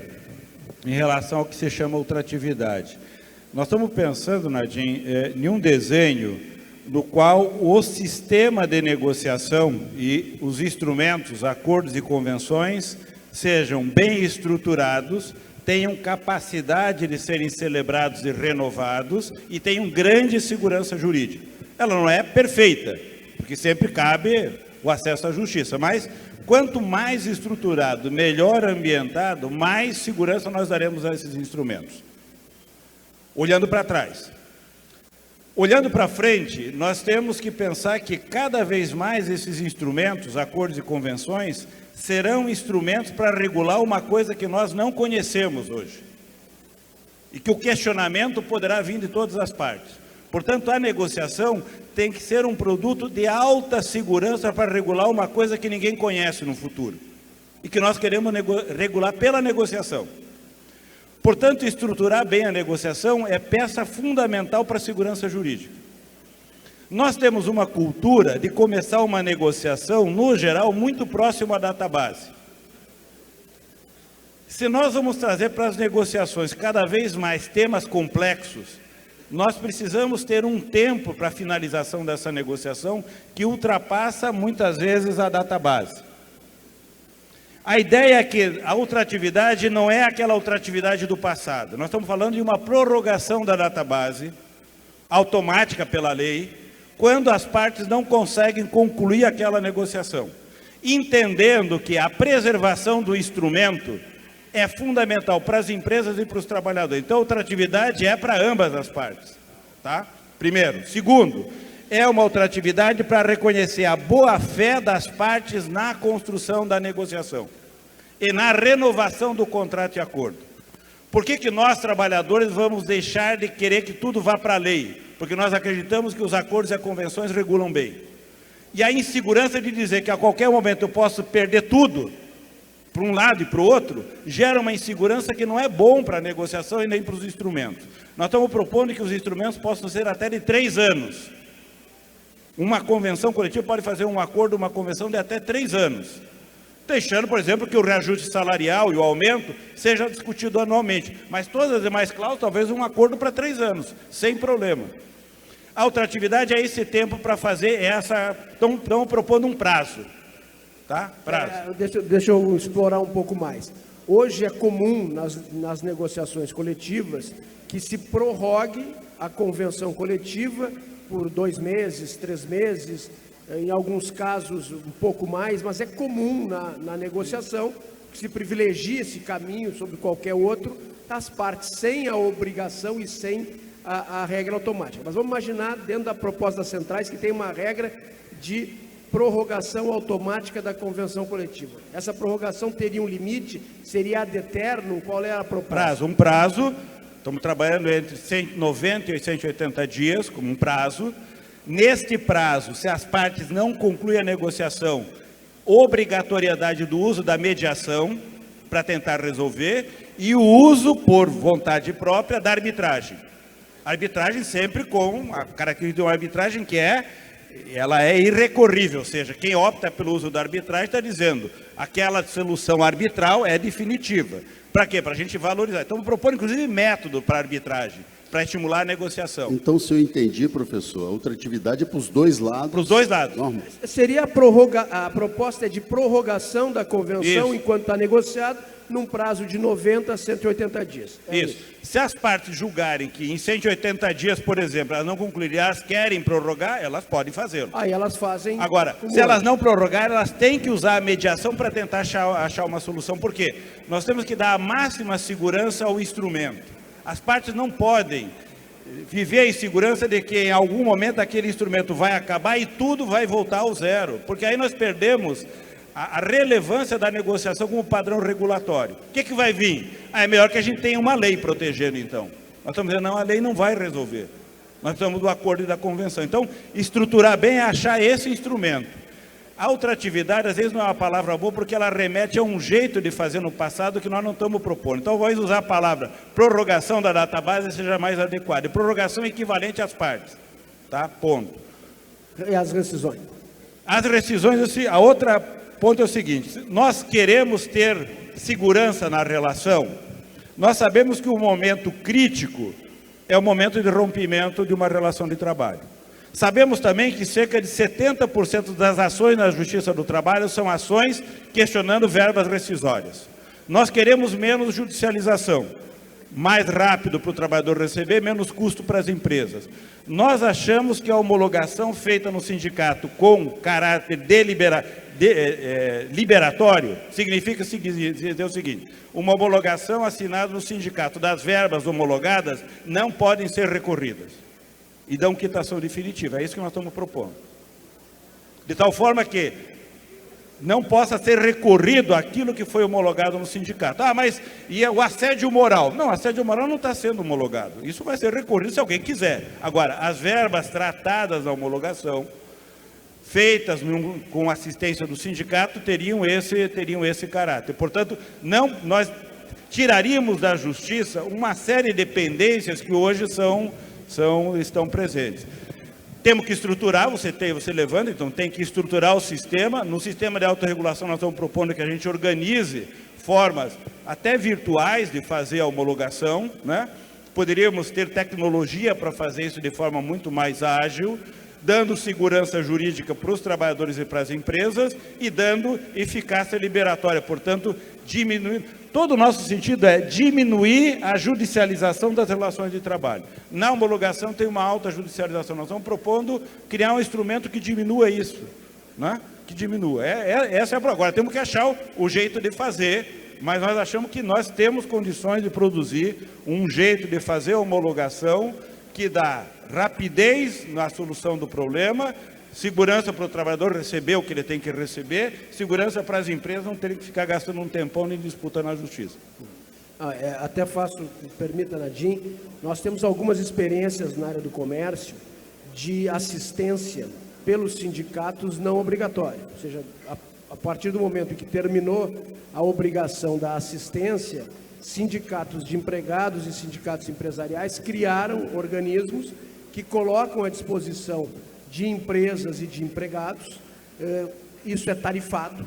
em relação ao que se chama ultratividade. Nós estamos pensando, Nadim, em um desenho no qual o sistema de negociação e os instrumentos, acordos e convenções sejam bem estruturados, tenham capacidade de serem celebrados e renovados e tenham grande segurança jurídica. Ela não é perfeita, porque sempre cabe o acesso à justiça, mas quanto mais estruturado, melhor ambientado, mais segurança nós daremos a esses instrumentos. Olhando para trás. Olhando para frente, nós temos que pensar que cada vez mais esses instrumentos, acordos e convenções, serão instrumentos para regular uma coisa que nós não conhecemos hoje. E que o questionamento poderá vir de todas as partes. Portanto, a negociação tem que ser um produto de alta segurança para regular uma coisa que ninguém conhece no futuro. E que nós queremos regular pela negociação. Portanto, estruturar bem a negociação é peça fundamental para a segurança jurídica. Nós temos uma cultura de começar uma negociação, no geral, muito próximo à database. Se nós vamos trazer para as negociações cada vez mais temas complexos, nós precisamos ter um tempo para a finalização dessa negociação que ultrapassa muitas vezes a database. A ideia é que a ultratividade não é aquela ultratividade do passado. Nós estamos falando de uma prorrogação da database, automática pela lei, quando as partes não conseguem concluir aquela negociação. Entendendo que a preservação do instrumento é fundamental para as empresas e para os trabalhadores. Então, a ultratividade é para ambas as partes. Tá? Primeiro. Segundo, é uma ultratividade para reconhecer a boa-fé das partes na construção da negociação e na renovação do contrato de acordo. Por que nós, trabalhadores, vamos deixar de querer que tudo vá para a lei? Porque nós acreditamos que os acordos e as convenções regulam bem. E a insegurança de dizer que a qualquer momento eu posso perder tudo, para um lado e para o outro, gera uma insegurança que não é bom para a negociação e nem para os instrumentos. Nós estamos propondo que os instrumentos possam ser até de 3 anos. Uma convenção coletiva pode fazer um acordo, uma convenção de até 3 anos. Deixando, por exemplo, que o reajuste salarial e o aumento seja discutido anualmente. Mas todas as demais cláusulas, talvez um acordo para 3 anos, sem problema. A ultratividade é esse tempo para fazer essa... Estão propondo um prazo. Tá? Prazo. Deixa eu explorar um pouco mais. Hoje é comum nas negociações coletivas que se prorrogue a convenção coletiva por 2 meses, 3 meses, em alguns casos um pouco mais, mas é comum na negociação se privilegia esse caminho sobre qualquer outro, das partes sem a obrigação e sem a regra automática. Mas vamos imaginar, dentro da proposta das centrais, que tem uma regra de prorrogação automática da convenção coletiva. Essa prorrogação teria um limite? Seria ad eternum? Qual é a proposta? Um prazo, estamos trabalhando entre 190 e 180 dias, como um prazo. Neste prazo, se as partes não concluem a negociação, obrigatoriedade do uso da mediação para tentar resolver e o uso, por vontade própria, da arbitragem. Arbitragem sempre com a característica de uma arbitragem que ela é irrecorrível, ou seja, quem opta pelo uso da arbitragem está dizendo aquela solução arbitral é definitiva. Para quê? Para a gente valorizar. Estamos propondo, inclusive, método para arbitragem, para estimular a negociação. Então, se eu entendi, professor, a ultratividade é para os dois lados. Para os dois lados. Normal. Seria a proposta é de prorrogação da convenção enquanto está negociado, num prazo de 90 a 180 dias. Isso. Se as partes julgarem que em 180 dias, por exemplo, elas não concluírem, elas querem prorrogar, elas podem fazê-lo. Aí elas fazem... Agora, se elas não prorrogarem, elas têm que usar a mediação para tentar achar uma solução. Por quê? Nós temos que dar a máxima segurança ao instrumento. As partes não podem viver a insegurança de que em algum momento aquele instrumento vai acabar e tudo vai voltar ao zero. Porque aí nós perdemos a relevância da negociação como padrão regulatório. O que vai vir? É melhor que a gente tenha uma lei protegendo, então. Nós estamos dizendo, não, a lei não vai resolver. Nós precisamos do acordo e da convenção. Então, estruturar bem é achar esse instrumento. A ultratividade, às vezes, não é uma palavra boa, porque ela remete a um jeito de fazer no passado que nós não estamos propondo. Então, vamos usar a palavra prorrogação da database, seja mais adequada. E prorrogação equivalente às partes. Tá? Ponto. E as rescisões? As rescisões, a outra ponto é o seguinte, nós queremos ter segurança na relação, nós sabemos que o momento crítico é o momento de rompimento de uma relação de trabalho. Sabemos também que cerca de 70% das ações na Justiça do Trabalho são ações questionando verbas rescisórias. Nós queremos menos judicialização, mais rápido para o trabalhador receber, menos custo para as empresas. Nós achamos que a homologação feita no sindicato com caráter liberatório significa dizer o seguinte, uma homologação assinada no sindicato das verbas homologadas não podem ser recorridas e dão quitação definitiva. É isso que nós estamos propondo. De tal forma que não possa ser recorrido aquilo que foi homologado no sindicato. Ah, mas e o assédio moral? Não, assédio moral não está sendo homologado. Isso vai ser recorrido se alguém quiser. Agora, as verbas tratadas na homologação, feitas com assistência do sindicato, teriam esse caráter. Portanto, nós tiraríamos da Justiça uma série de pendências que hoje estão presentes. Temos que estruturar, você levanta, então tem que estruturar o sistema. No sistema de autorregulação nós estamos propondo que a gente organize formas até virtuais de fazer a homologação, né? Poderíamos ter tecnologia para fazer isso de forma muito mais ágil, dando segurança jurídica para os trabalhadores e para as empresas e dando eficácia liberatória, portanto, diminuindo. Todo o nosso sentido é diminuir a judicialização das relações de trabalho. Na homologação tem uma alta judicialização. Nós estamos propondo criar um instrumento que diminua isso, né? Que diminua. Essa é a... Agora, temos que achar o jeito de fazer, mas nós achamos que nós temos condições de produzir um jeito de fazer a homologação que dá rapidez na solução do problema, segurança para o trabalhador receber o que ele tem que receber, segurança para as empresas não terem que ficar gastando um tempão nem disputando na justiça. Até faço, permita, Nadim, nós temos algumas experiências na área do comércio de assistência pelos sindicatos não obrigatória, ou seja, a partir do momento em que terminou a obrigação da assistência, sindicatos de empregados e sindicatos empresariais criaram organismos que colocam à disposição de empresas e de empregados. Isso é tarifado,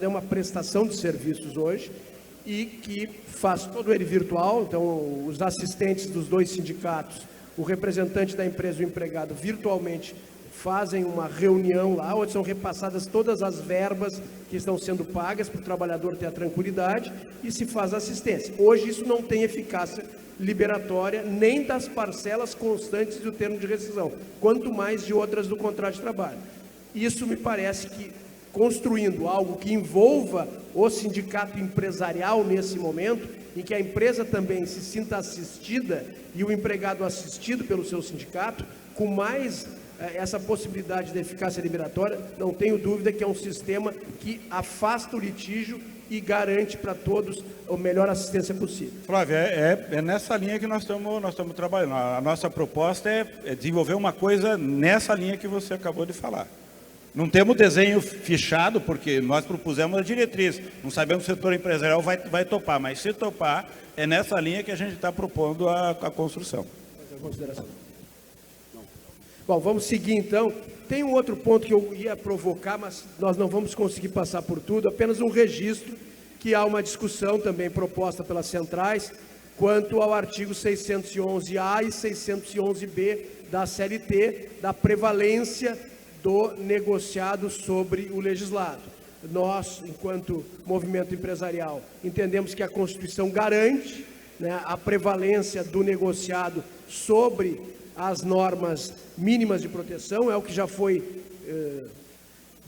é uma prestação de serviços hoje e que faz todo ele virtual. Então, os assistentes dos dois sindicatos, o representante da empresa e o empregado virtualmente fazem uma reunião lá, onde são repassadas todas as verbas que estão sendo pagas para o trabalhador ter a tranquilidade e se faz assistência. Hoje isso não tem eficácia liberatória nem das parcelas constantes do termo de rescisão, quanto mais de outras do contrato de trabalho. Isso me parece que construindo algo que envolva o sindicato empresarial nesse momento, em que a empresa também se sinta assistida e o empregado assistido pelo seu sindicato, com mais essa possibilidade de eficácia liberatória, não tenho dúvida que é um sistema que afasta o litígio e garante para todos a melhor assistência possível. Flávio, é nessa linha que nós estamos trabalhando. A nossa proposta é desenvolver uma coisa nessa linha que você acabou de falar. Não temos desenho fechado, porque nós propusemos a diretriz. Não sabemos se o setor empresarial vai topar, mas se topar, é nessa linha que a gente está propondo a construção. Bom, vamos seguir então. Tem um outro ponto que eu ia provocar, mas nós não vamos conseguir passar por tudo, apenas um registro que há uma discussão também proposta pelas centrais quanto ao artigo 611A e 611B da CLT, da prevalência do negociado sobre o legislado. Nós, enquanto movimento empresarial, entendemos que a Constituição garante, né, a prevalência do negociado sobre as normas mínimas de proteção, é o que já foi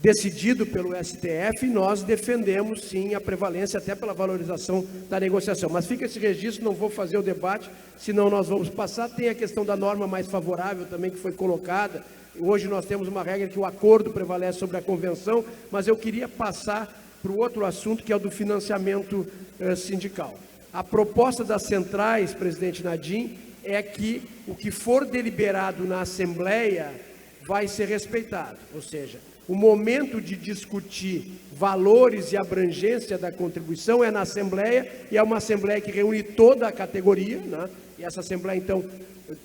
decidido pelo STF, e nós defendemos sim a prevalência até pela valorização da negociação. Mas fica esse registro, não vou fazer o debate, senão nós vamos passar. Tem a questão da norma mais favorável também que foi colocada. Hoje nós temos uma regra que o acordo prevalece sobre a convenção, mas eu queria passar para o outro assunto, que é o do financiamento sindical. A proposta das centrais, presidente Nadim, é que o que for deliberado na Assembleia vai ser respeitado, ou seja, o momento de discutir valores e abrangência da contribuição é na Assembleia, e é uma Assembleia que reúne toda a categoria, né? E essa Assembleia, então,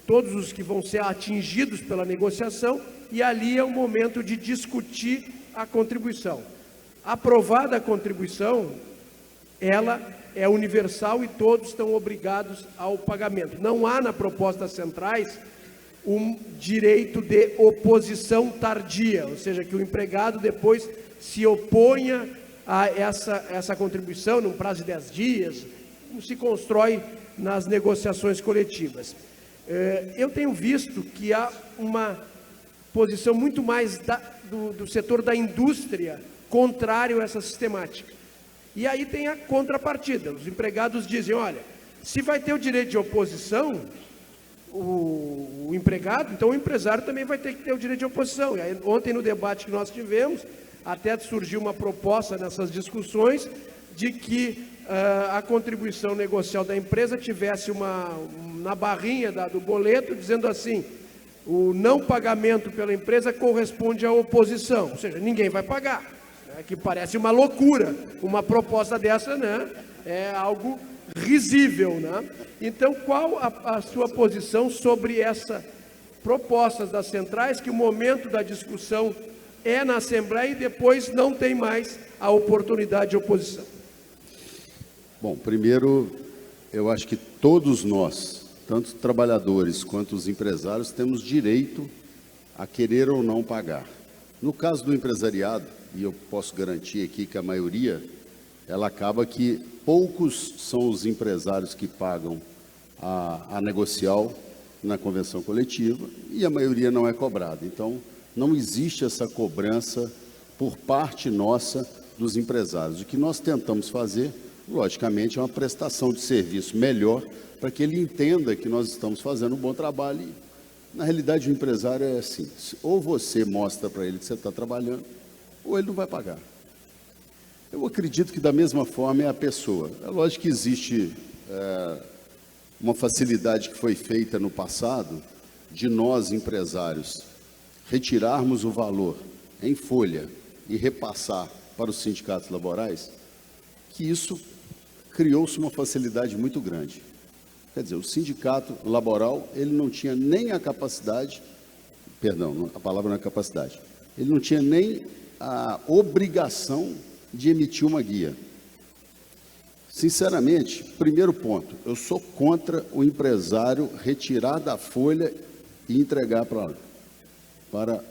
todos os que vão ser atingidos pela negociação, e ali é o momento de discutir a contribuição. Aprovada a contribuição, ela é universal e todos estão obrigados ao pagamento. Não há na proposta das centrais um direito de oposição tardia, ou seja, que o empregado depois se oponha a essa contribuição num prazo de 10 dias, como se constrói nas negociações coletivas. Eu tenho visto que há uma posição muito mais do setor da indústria contrário a essa sistemática. E aí tem a contrapartida. Os empregados dizem, olha, se vai ter o direito de oposição, o empregado, então o empresário também vai ter que ter o direito de oposição. E aí, ontem, no debate que nós tivemos, até surgiu uma proposta nessas discussões de que a contribuição negocial da empresa tivesse na barrinha do boleto, dizendo assim, o não pagamento pela empresa corresponde à oposição, ou seja, ninguém vai pagar. Que parece uma loucura, uma proposta dessa, né? É algo risível, né? Então, qual a sua posição sobre essa proposta das centrais, que o momento da discussão é na Assembleia e depois não tem mais a oportunidade de oposição? Bom, primeiro, eu acho que todos nós, tanto os trabalhadores quanto os empresários, temos direito a querer ou não pagar. No caso do empresariado, e eu posso garantir aqui que a maioria, ela acaba que poucos são os empresários que pagam a negocial na convenção coletiva e a maioria não é cobrada. Então, não existe essa cobrança por parte nossa dos empresários. O que nós tentamos fazer, logicamente, é uma prestação de serviço melhor para que ele entenda que nós estamos fazendo um bom trabalho. E, na realidade, o empresário é assim, ou você mostra para ele que você está trabalhando, ou ele não vai pagar. Eu acredito que da mesma forma é a pessoa. É lógico que existe uma facilidade que foi feita no passado de nós, empresários, retirarmos o valor em folha e repassar para os sindicatos laborais, que isso criou-se uma facilidade muito grande. Quer dizer, o sindicato laboral, ele não tinha nem a capacidade, perdão, a palavra não é capacidade, ele não tinha nem a obrigação de emitir uma guia. Sinceramente, primeiro ponto, eu sou contra o empresário retirar da folha e entregar para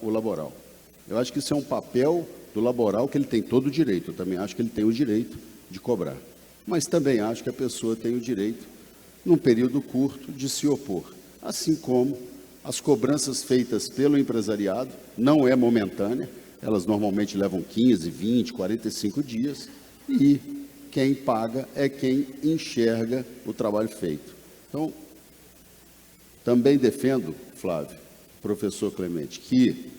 o laboral. Eu acho que isso é um papel do laboral que ele tem todo o direito. Eu também acho que ele tem o direito de cobrar. Mas também acho que a pessoa tem o direito, num período curto, de se opor. Assim como as cobranças feitas pelo empresariado, não é momentânea, elas normalmente levam 15, 20, 45 dias, e quem paga é quem enxerga o trabalho feito. Então, também defendo, Flávio, professor Clemente, que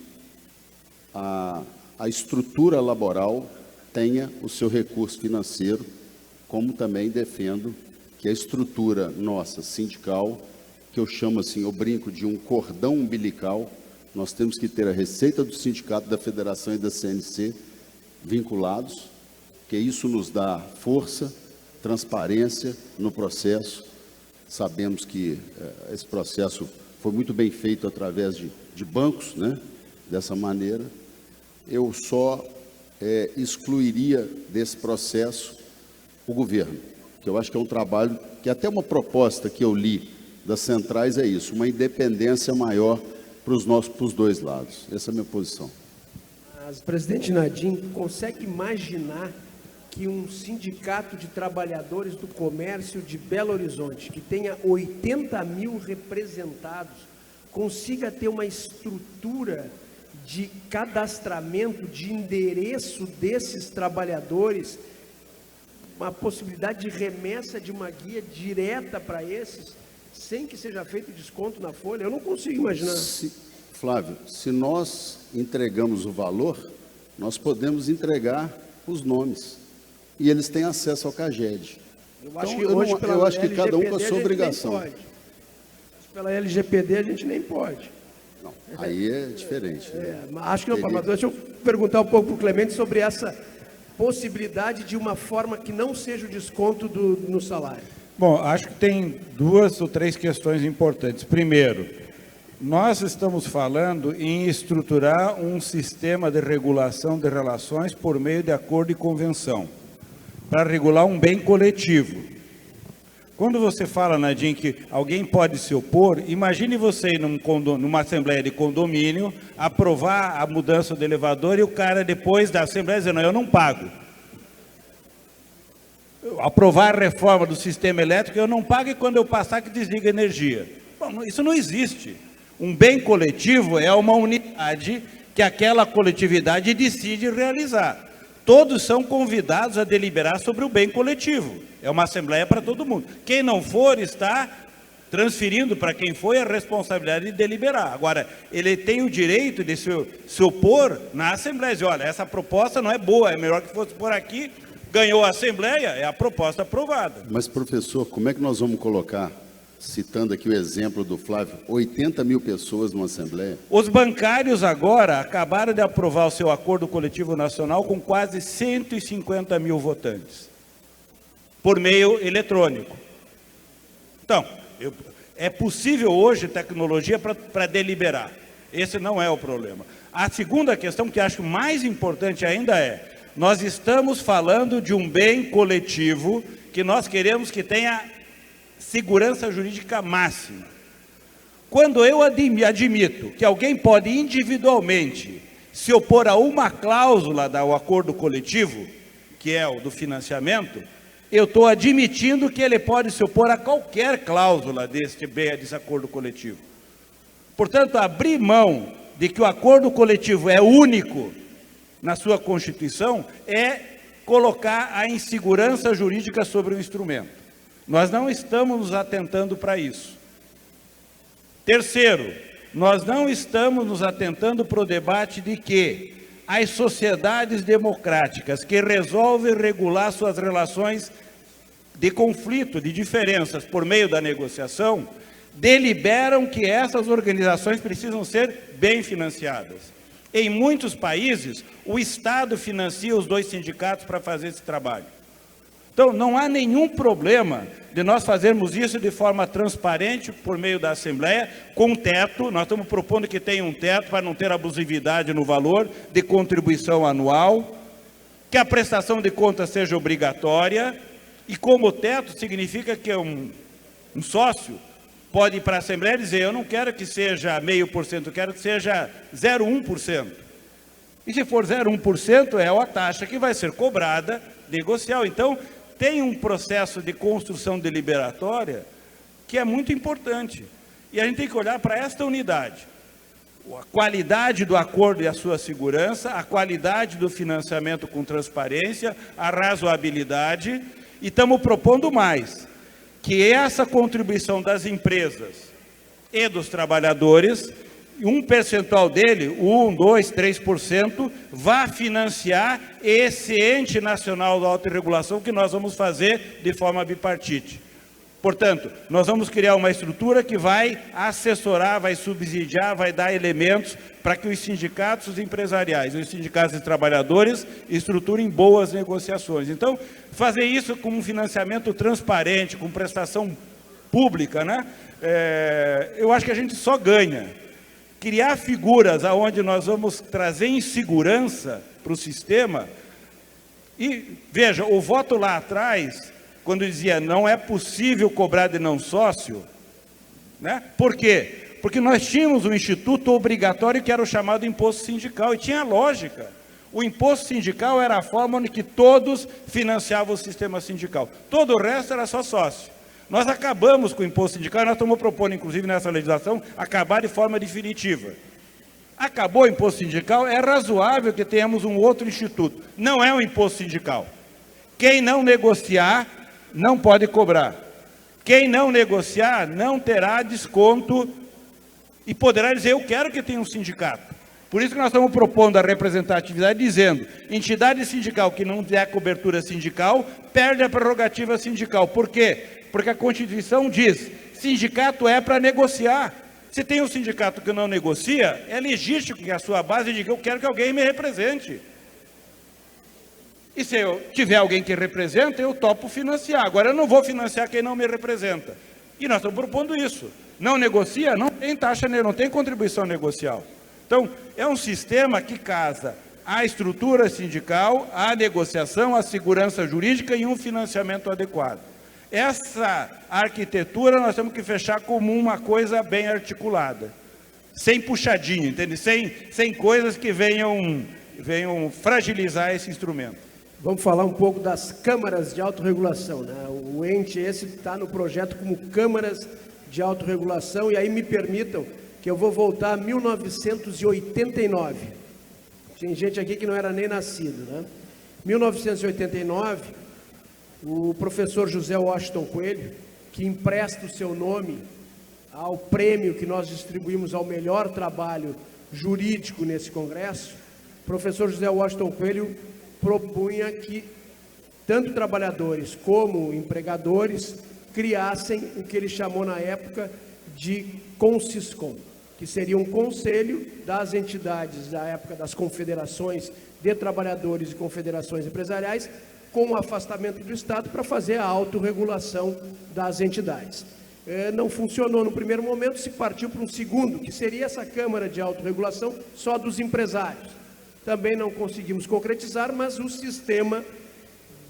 a estrutura laboral tenha o seu recurso financeiro, como também defendo que a estrutura nossa sindical, que eu chamo assim, eu brinco de um cordão umbilical, nós temos que ter a receita do sindicato, da federação e da CNC vinculados, porque isso nos dá força, transparência no processo. Sabemos que esse processo foi muito bem feito através de bancos, né? Dessa maneira. Eu só excluiria desse processo o governo, que eu acho que é um trabalho, que até uma proposta que eu li das centrais é isso, uma independência maior para os dois lados. Essa é a minha posição. Mas, presidente Nadim, consegue imaginar que um sindicato de trabalhadores do comércio de Belo Horizonte, que tenha 80 mil representados, consiga ter uma estrutura de cadastramento, de endereço desses trabalhadores, uma possibilidade de remessa de uma guia direta para esses, sem que seja feito desconto na folha? Eu não consigo imaginar. Flávio, se nós entregamos o valor, nós podemos entregar os nomes. E eles têm acesso ao CAGED. Eu acho eu acho que cada um com a sua obrigação. Pela LGPD a gente nem pode. Não, aí é diferente. Acho que não, mas deixa eu perguntar um pouco para o Clemente sobre essa possibilidade de uma forma que não seja o desconto no salário. Bom, acho que tem 2 ou 3 questões importantes. Primeiro, nós estamos falando em estruturar um sistema de regulação de relações por meio de acordo e convenção, para regular um bem coletivo. Quando você fala, Nadim, que alguém pode se opor, imagine você ir numa assembleia de condomínio, aprovar a mudança do elevador e o cara depois da assembleia dizer, não, eu não pago. Aprovar a reforma do sistema elétrico, eu não pago e quando eu passar que desliga a energia. Bom, isso não existe. Um bem coletivo é uma unidade que aquela coletividade decide realizar. Todos são convidados a deliberar sobre o bem coletivo. É uma assembleia para todo mundo. Quem não for está transferindo para quem foi a responsabilidade de deliberar. Agora, ele tem o direito de se opor na assembleia. Dizer, olha, essa proposta não é boa, é melhor que fosse por aqui. Ganhou a assembleia, é a proposta aprovada. Mas, professor, como é que nós vamos colocar, citando aqui o exemplo do Flávio, 80 mil pessoas numa assembleia? Os bancários agora acabaram de aprovar o seu acordo coletivo nacional com quase 150 mil votantes, por meio eletrônico. Então, é possível hoje tecnologia para deliberar. Esse não é o problema. A segunda questão, que acho mais importante ainda é, nós estamos falando de um bem coletivo que nós queremos que tenha segurança jurídica máxima. Quando eu admito que alguém pode individualmente se opor a uma cláusula do acordo coletivo, que é o do financiamento, eu estou admitindo que ele pode se opor a qualquer cláusula desse acordo coletivo. Portanto, abrir mão de que o acordo coletivo é único na sua Constituição é colocar a insegurança jurídica sobre o instrumento. Nós não estamos nos atentando para isso. Terceiro, nós não estamos nos atentando para o debate de que as sociedades democráticas que resolvem regular suas relações de conflito, de diferenças por meio da negociação, deliberam que essas organizações precisam ser bem financiadas. Em muitos países, o Estado financia os 2 sindicatos para fazer esse trabalho. Então, não há nenhum problema de nós fazermos isso de forma transparente por meio da Assembleia, com teto. Nós estamos propondo que tenha um teto para não ter abusividade no valor de contribuição anual, que a prestação de contas seja obrigatória, e como teto significa que um sócio pode ir para a Assembleia e dizer, eu não quero que seja 0,5%, eu quero que seja 0,1%. E se for 0,1%, é a taxa que vai ser cobrada, negocial. Então, tem um processo de construção deliberatória que é muito importante. E a gente tem que olhar para esta unidade. a qualidade do acordo e a sua segurança, a qualidade do financiamento com transparência, a razoabilidade, e estamos propondo mais, que essa contribuição das empresas e dos trabalhadores, um percentual dele, 1, 2, 3%, vá financiar esse ente nacional da autorregulação que nós vamos fazer de forma bipartite. Portanto, nós vamos criar uma estrutura que vai assessorar, vai subsidiar, vai dar elementos para que os sindicatos empresariais, os sindicatos de trabalhadores estruturem boas negociações. Então, fazer isso com um financiamento transparente, com prestação pública, né? Eu acho que a gente só ganha. Criar figuras onde nós vamos trazer insegurança para o sistema. E, veja, o voto lá atrás, quando dizia não é possível cobrar de não sócio, né? Por quê? Porque nós tínhamos um instituto obrigatório que era o chamado imposto sindical, e tinha lógica. O imposto sindical era a forma em que todos financiavam o sistema sindical. Todo o resto era só sócio. Nós acabamos com o imposto sindical, nós estamos propondo, inclusive, nessa legislação, acabar de forma definitiva. Acabou o imposto sindical, é razoável que tenhamos um outro instituto. Não é um imposto sindical. Quem não negociar, não pode cobrar. Quem não negociar, não terá desconto e poderá dizer, eu quero que tenha um sindicato. Por isso que nós estamos propondo a representatividade, dizendo, entidade sindical que não der cobertura sindical, perde a prerrogativa sindical. Por quê? Porque a Constituição diz, sindicato é para negociar. Se tem um sindicato que não negocia, é legítimo que a sua base diga, eu quero que alguém me represente. E se eu tiver alguém que representa, eu topo financiar. Agora, eu não vou financiar quem não me representa. E nós estamos propondo isso. Não negocia, não tem taxa, não tem contribuição negocial. Então, é um sistema que casa a estrutura sindical, a negociação, a segurança jurídica e um financiamento adequado. Essa arquitetura nós temos que fechar como uma coisa bem articulada. Sem puxadinho, entende? Sem coisas que venham fragilizar esse instrumento. Vamos falar um pouco das câmaras de autorregulação, né? O ente esse está no projeto como câmaras de autorregulação, e aí me permitam que eu vou voltar a 1989. Tem gente aqui que não era nem nascido, né? 1989, o professor José Washington Coelho, que empresta o seu nome ao prêmio que nós distribuímos ao melhor trabalho jurídico nesse congresso, o professor José Washington Coelho propunha que tanto trabalhadores como empregadores criassem o que ele chamou na época de CONSISCOM, que seria um conselho das entidades da época das confederações de trabalhadores e confederações empresariais, com o afastamento do Estado para fazer a autorregulação das entidades. Não funcionou no primeiro momento, se partiu para um segundo, que seria essa Câmara de Autorregulação só dos empresários. Também não conseguimos concretizar, mas o sistema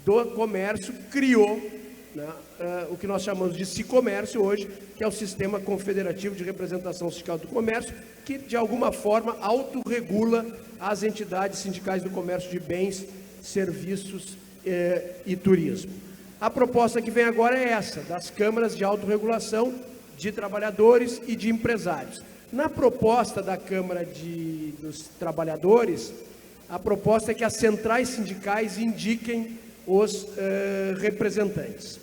do comércio criou, né, o que nós chamamos de Sicomércio hoje, que é o Sistema Confederativo de Representação Sindical do Comércio, que de alguma forma autorregula as entidades sindicais do comércio de bens, serviços e turismo. A proposta que vem agora é essa, das câmaras de autorregulação de trabalhadores e de empresários. Na proposta da Câmara dos Trabalhadores, a proposta é que as centrais sindicais indiquem os representantes.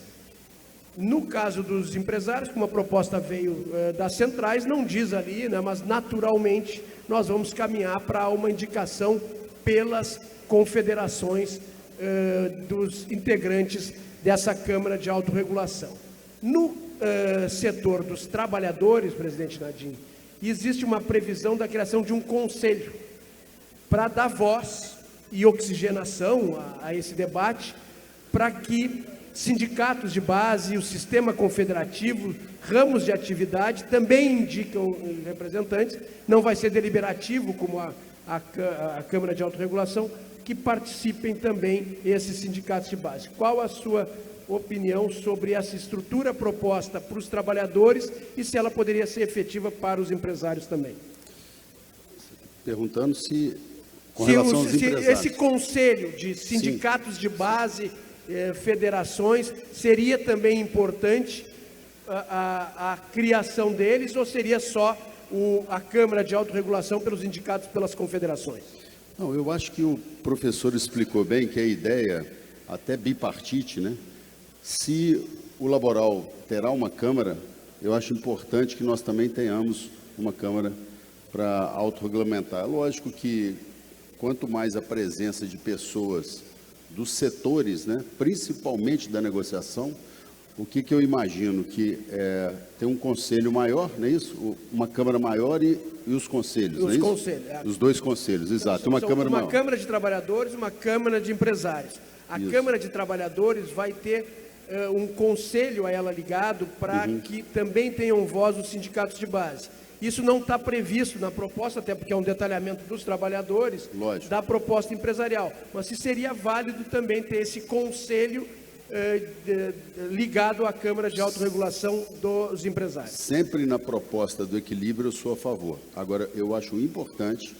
No caso dos empresários, como a proposta veio das centrais, não diz ali, né, mas naturalmente nós vamos caminhar para uma indicação pelas confederações dos integrantes dessa Câmara de Autorregulação. No setor dos trabalhadores, presidente Nadim, existe uma previsão da criação de um conselho para dar voz e oxigenação a esse debate, para que sindicatos de base, o sistema confederativo, ramos de atividade também indicam representantes, não vai ser deliberativo como a Câmara de Autorregulação, que participem também esses sindicatos de base. Qual a sua opinião sobre essa estrutura proposta para os trabalhadores e se ela poderia ser efetiva para os empresários também? Perguntando se, com relação aos empresários, esse conselho de sindicatos de base, federações, seria também importante a criação deles, ou seria só a Câmara de Autorregulação pelos sindicatos, pelas confederações? Não, eu acho que o professor explicou bem que a ideia, até bipartite, né? Se o laboral terá uma Câmara, eu acho importante que nós também tenhamos uma Câmara para autorregulamentar. É lógico que quanto mais a presença de pessoas dos setores, né, principalmente da negociação, o que eu imagino que tem um conselho maior, não é isso? Uma Câmara maior e os conselhos, não é isso? Conselhos. Os dois conselhos, exato. Uma Câmara maior. Uma Câmara de Trabalhadores, uma Câmara de Empresários. A Câmara de Trabalhadores vai ter um conselho a ela ligado para que também tenham voz os sindicatos de base. Isso não está previsto na proposta, até porque é um detalhamento dos trabalhadores, lógico, da proposta empresarial. Mas se seria válido também ter esse conselho ligado à Câmara de Autorregulação dos Empresários. Sempre na proposta do equilíbrio eu sou a favor. Agora, eu acho importante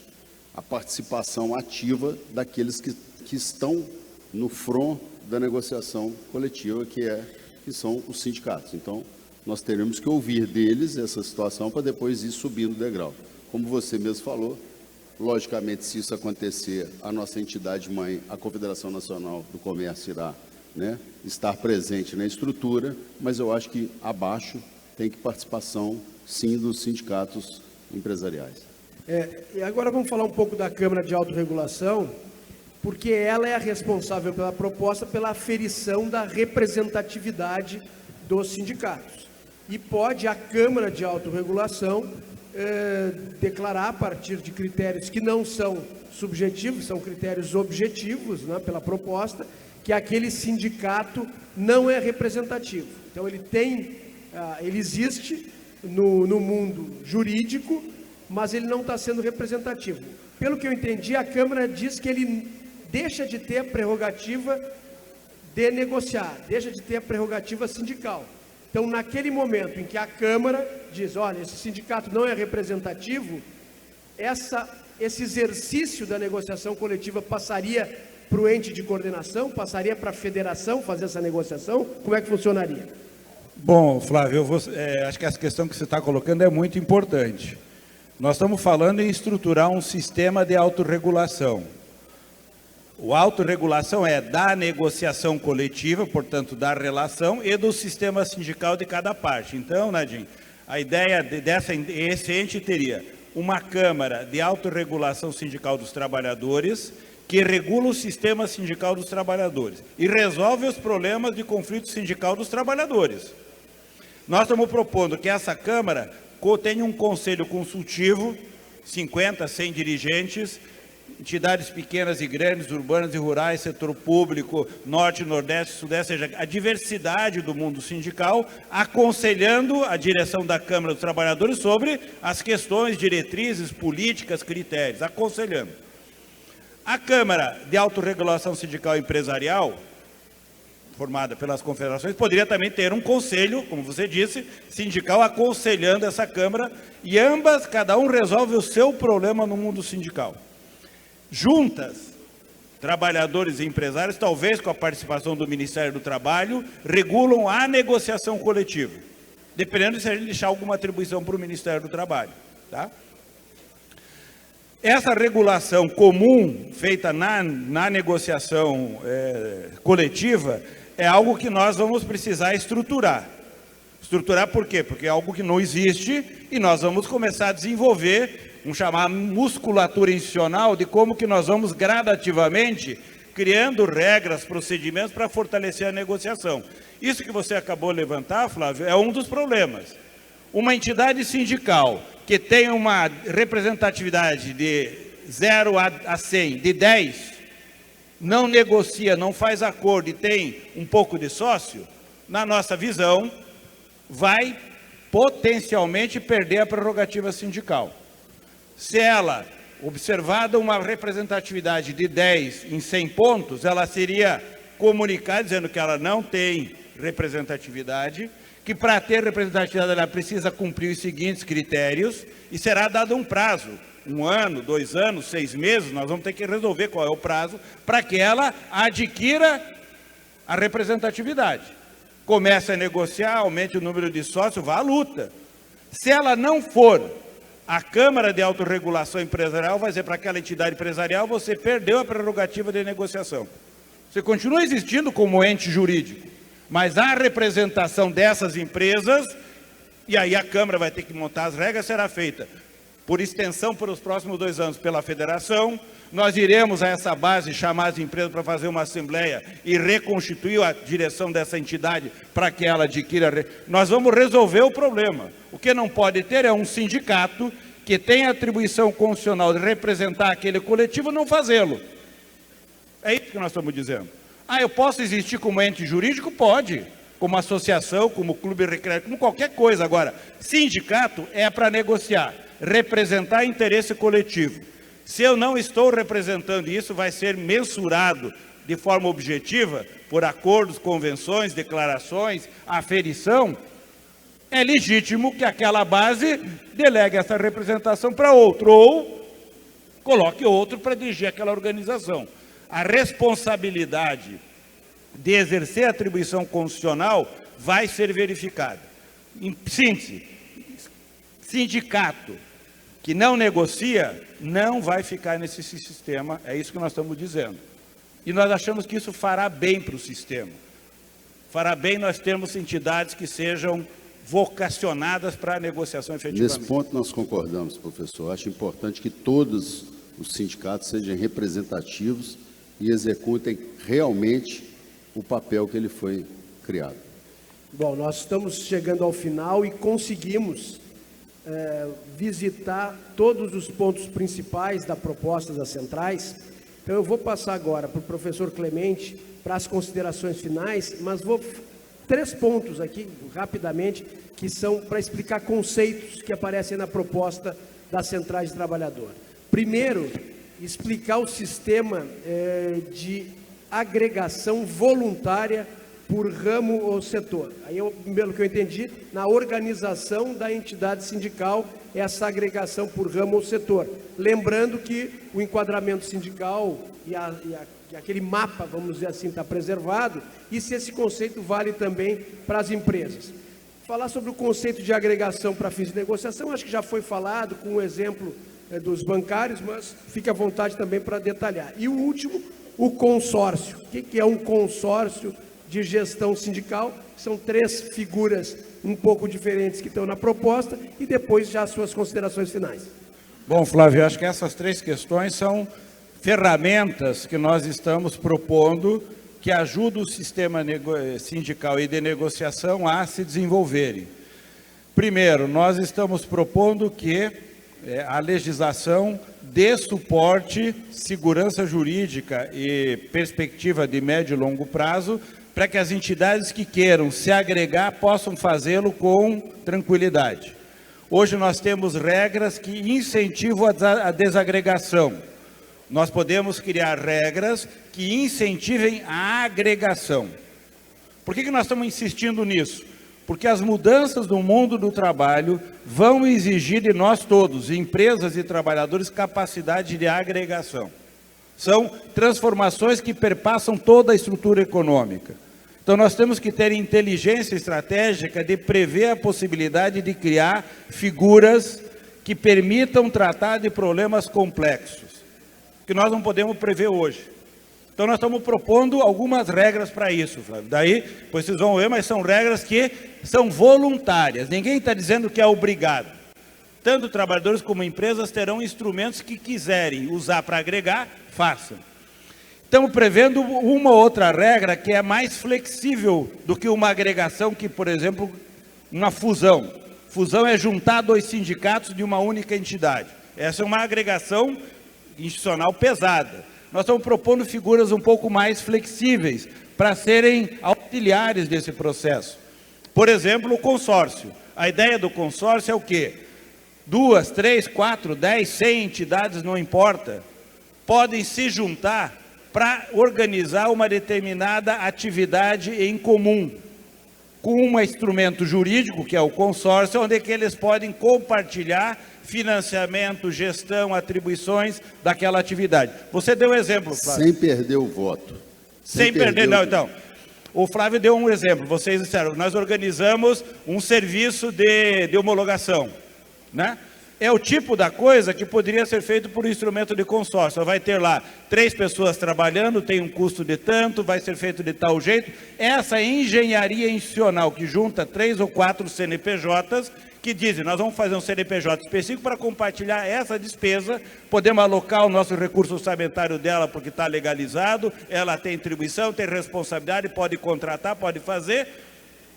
a participação ativa daqueles que estão no front da negociação coletiva, que são os sindicatos. Então, nós teremos que ouvir deles essa situação para depois ir subindo o degrau. Como você mesmo falou, logicamente, se isso acontecer, a nossa entidade mãe, a Confederação Nacional do Comércio, irá, né, estar presente na estrutura, mas eu acho que abaixo tem que participação, sim, dos sindicatos empresariais. E agora vamos falar um pouco da Câmara de Autorregulação, porque ela é a responsável pela proposta, pela aferição da representatividade dos sindicatos. E pode a Câmara de Autorregulação declarar, a partir de critérios que não são subjetivos, são critérios objetivos, né, pela proposta, que aquele sindicato não é representativo. Então, ele existe no mundo jurídico, mas ele não está sendo representativo. Pelo que eu entendi, a Câmara diz que ele deixa de ter a prerrogativa de negociar, deixa de ter a prerrogativa sindical. Então, naquele momento em que a Câmara diz, olha, esse sindicato não é representativo, esse exercício da negociação coletiva passaria para o ente de coordenação, passaria para a federação fazer essa negociação? Como é que funcionaria? Bom, Flávio, acho que essa questão que você está colocando é muito importante. Nós estamos falando em estruturar um sistema de autorregulação. A autorregulação é da negociação coletiva, portanto, da relação e do sistema sindical de cada parte. Então, Nadim, a ideia esse ente teria uma Câmara de Autorregulação Sindical dos Trabalhadores, que regula o sistema sindical dos trabalhadores e resolve os problemas de conflito sindical dos trabalhadores. Nós estamos propondo que essa Câmara tenha um conselho consultivo, 50, 100 dirigentes, entidades pequenas e grandes, urbanas e rurais, setor público, norte, nordeste, sudeste, ou seja, a diversidade do mundo sindical, aconselhando a direção da Câmara dos Trabalhadores sobre as questões, diretrizes, políticas, critérios, aconselhando. A Câmara de Autorregulação Sindical e Empresarial, formada pelas confederações, poderia também ter um conselho, como você disse, sindical, aconselhando essa Câmara, e ambas, cada um resolve o seu problema no mundo sindical. Juntas, trabalhadores e empresários, talvez com a participação do Ministério do Trabalho, regulam a negociação coletiva, dependendo se a gente deixar alguma atribuição para o Ministério do Trabalho, tá? Essa regulação comum, feita na negociação coletiva, é algo que nós vamos precisar estruturar. Estruturar por quê? Porque é algo que não existe e nós vamos começar a desenvolver, vamos chamar musculatura institucional, de como que nós vamos gradativamente criando regras, procedimentos para fortalecer a negociação. Isso que você acabou de levantar, Flávio, é um dos problemas. Uma entidade sindical que tem uma representatividade de 0 a 100, de 10, não negocia, não faz acordo e tem um pouco de sócio, na nossa visão, vai potencialmente perder a prerrogativa sindical. Se ela, observada uma representatividade de 10 em 100 pontos, ela seria comunicada dizendo que ela não tem representatividade, que para ter representatividade ela precisa cumprir os seguintes critérios e será dado um prazo, 1 ano, 2 anos, 6 meses, nós vamos ter que resolver qual é o prazo para que ela adquira a representatividade. Comece a negociar, aumente o número de sócios, vá à luta. Se ela não for A Câmara de Autorregulação Empresarial vai dizer para aquela entidade empresarial: você perdeu a prerrogativa de negociação. Você continua existindo como ente jurídico, mas a representação dessas empresas, e aí a Câmara vai ter que montar as regras, será feita por extensão para os próximos 2 anos pela federação. Nós iremos a essa base chamar as empresas para fazer uma assembleia e reconstituir a direção dessa entidade para que ela adquira. Nós vamos resolver o problema. O que não pode ter é um sindicato que tem a atribuição constitucional de representar aquele coletivo não fazê-lo. É isso que nós estamos dizendo. Ah, eu posso existir como ente jurídico? Pode. Como associação, como clube recreativo, como qualquer coisa. Agora, sindicato é para negociar, representar interesse coletivo. Se eu não estou representando isso, vai ser mensurado de forma objetiva por acordos, convenções, declarações, aferição. É legítimo que aquela base delegue essa representação para outro, ou coloque outro para dirigir aquela organização. A responsabilidade de exercer a atribuição constitucional vai ser verificada. Em síntese, sindicato que não negocia não vai ficar nesse sistema, é isso que nós estamos dizendo. E nós achamos que isso fará bem para o sistema. Fará bem nós termos entidades que sejam vocacionadas para a negociação efetivamente. Nesse ponto nós concordamos, professor. Acho importante que todos os sindicatos sejam representativos e executem realmente o papel que ele foi criado. Bom, nós estamos chegando ao final e conseguimos visitar todos os pontos principais da proposta das centrais. Então eu vou passar agora para o professor Clemente para as considerações finais, mas vou 3 pontos aqui, rapidamente, que são para explicar conceitos que aparecem na proposta das centrais de trabalhador. Primeiro, explicar o sistema de agregação voluntária por ramo ou setor. Aí, pelo que eu entendi, na organização da entidade sindical, essa agregação por ramo ou setor. Lembrando que o enquadramento sindical e aquele mapa, vamos dizer assim, está preservado, e se esse conceito vale também para as empresas. Falar sobre o conceito de agregação para fins de negociação, acho que já foi falado com o exemplo dos bancários, mas fique à vontade também para detalhar. E o último, o consórcio. O que é um consórcio de gestão sindical? São 3 figuras um pouco diferentes que estão na proposta, e depois já as suas considerações finais. Bom, Flávio, acho que essas 3 questões são ferramentas que nós estamos propondo que ajudam o sistema sindical e de negociação a se desenvolverem. Primeiro, nós estamos propondo que a legislação dê suporte, segurança jurídica e perspectiva de médio e longo prazo para que as entidades que queiram se agregar possam fazê-lo com tranquilidade. Hoje nós temos regras que incentivam a desagregação. Nós podemos criar regras que incentivem a agregação. Por que nós estamos insistindo nisso? Porque as mudanças do mundo do trabalho vão exigir de nós todos, empresas e trabalhadores, capacidade de agregação. São transformações que perpassam toda a estrutura econômica. Então nós temos que ter inteligência estratégica de prever a possibilidade de criar figuras que permitam tratar de problemas complexos, que nós não podemos prever hoje. Então nós estamos propondo algumas regras para isso, Flávio. Daí, pois vocês vão ver, mas são regras que são voluntárias. Ninguém está dizendo que é obrigado. Tanto trabalhadores como empresas terão instrumentos que quiserem usar para agregar, façam. Estamos prevendo uma outra regra que é mais flexível do que uma agregação que, por exemplo, uma fusão. Fusão é juntar 2 sindicatos de uma única entidade. Essa é uma agregação institucional pesada. Nós estamos propondo figuras um pouco mais flexíveis para serem auxiliares desse processo. Por exemplo, o consórcio. A ideia do consórcio é o quê? 2, 3, 4, 10, 100 entidades, não importa, podem se juntar para organizar uma determinada atividade em comum, com um instrumento jurídico, que é o consórcio, onde é que eles podem compartilhar financiamento, gestão, atribuições daquela atividade. Você deu um exemplo, Flávio. Sem perder o voto. Sem perder, não, então. O Flávio deu um exemplo. Vocês disseram, nós organizamos um serviço de homologação, né? É o tipo da coisa que poderia ser feito por instrumento de consórcio. Vai ter lá 3 pessoas trabalhando, tem um custo de tanto, vai ser feito de tal jeito. Essa engenharia institucional que junta 3 ou 4 CNPJs, que dizem, nós vamos fazer um CNPJ específico para compartilhar essa despesa, podemos alocar o nosso recurso orçamentário dela porque está legalizado, ela tem atribuição, tem responsabilidade, pode contratar, pode fazer.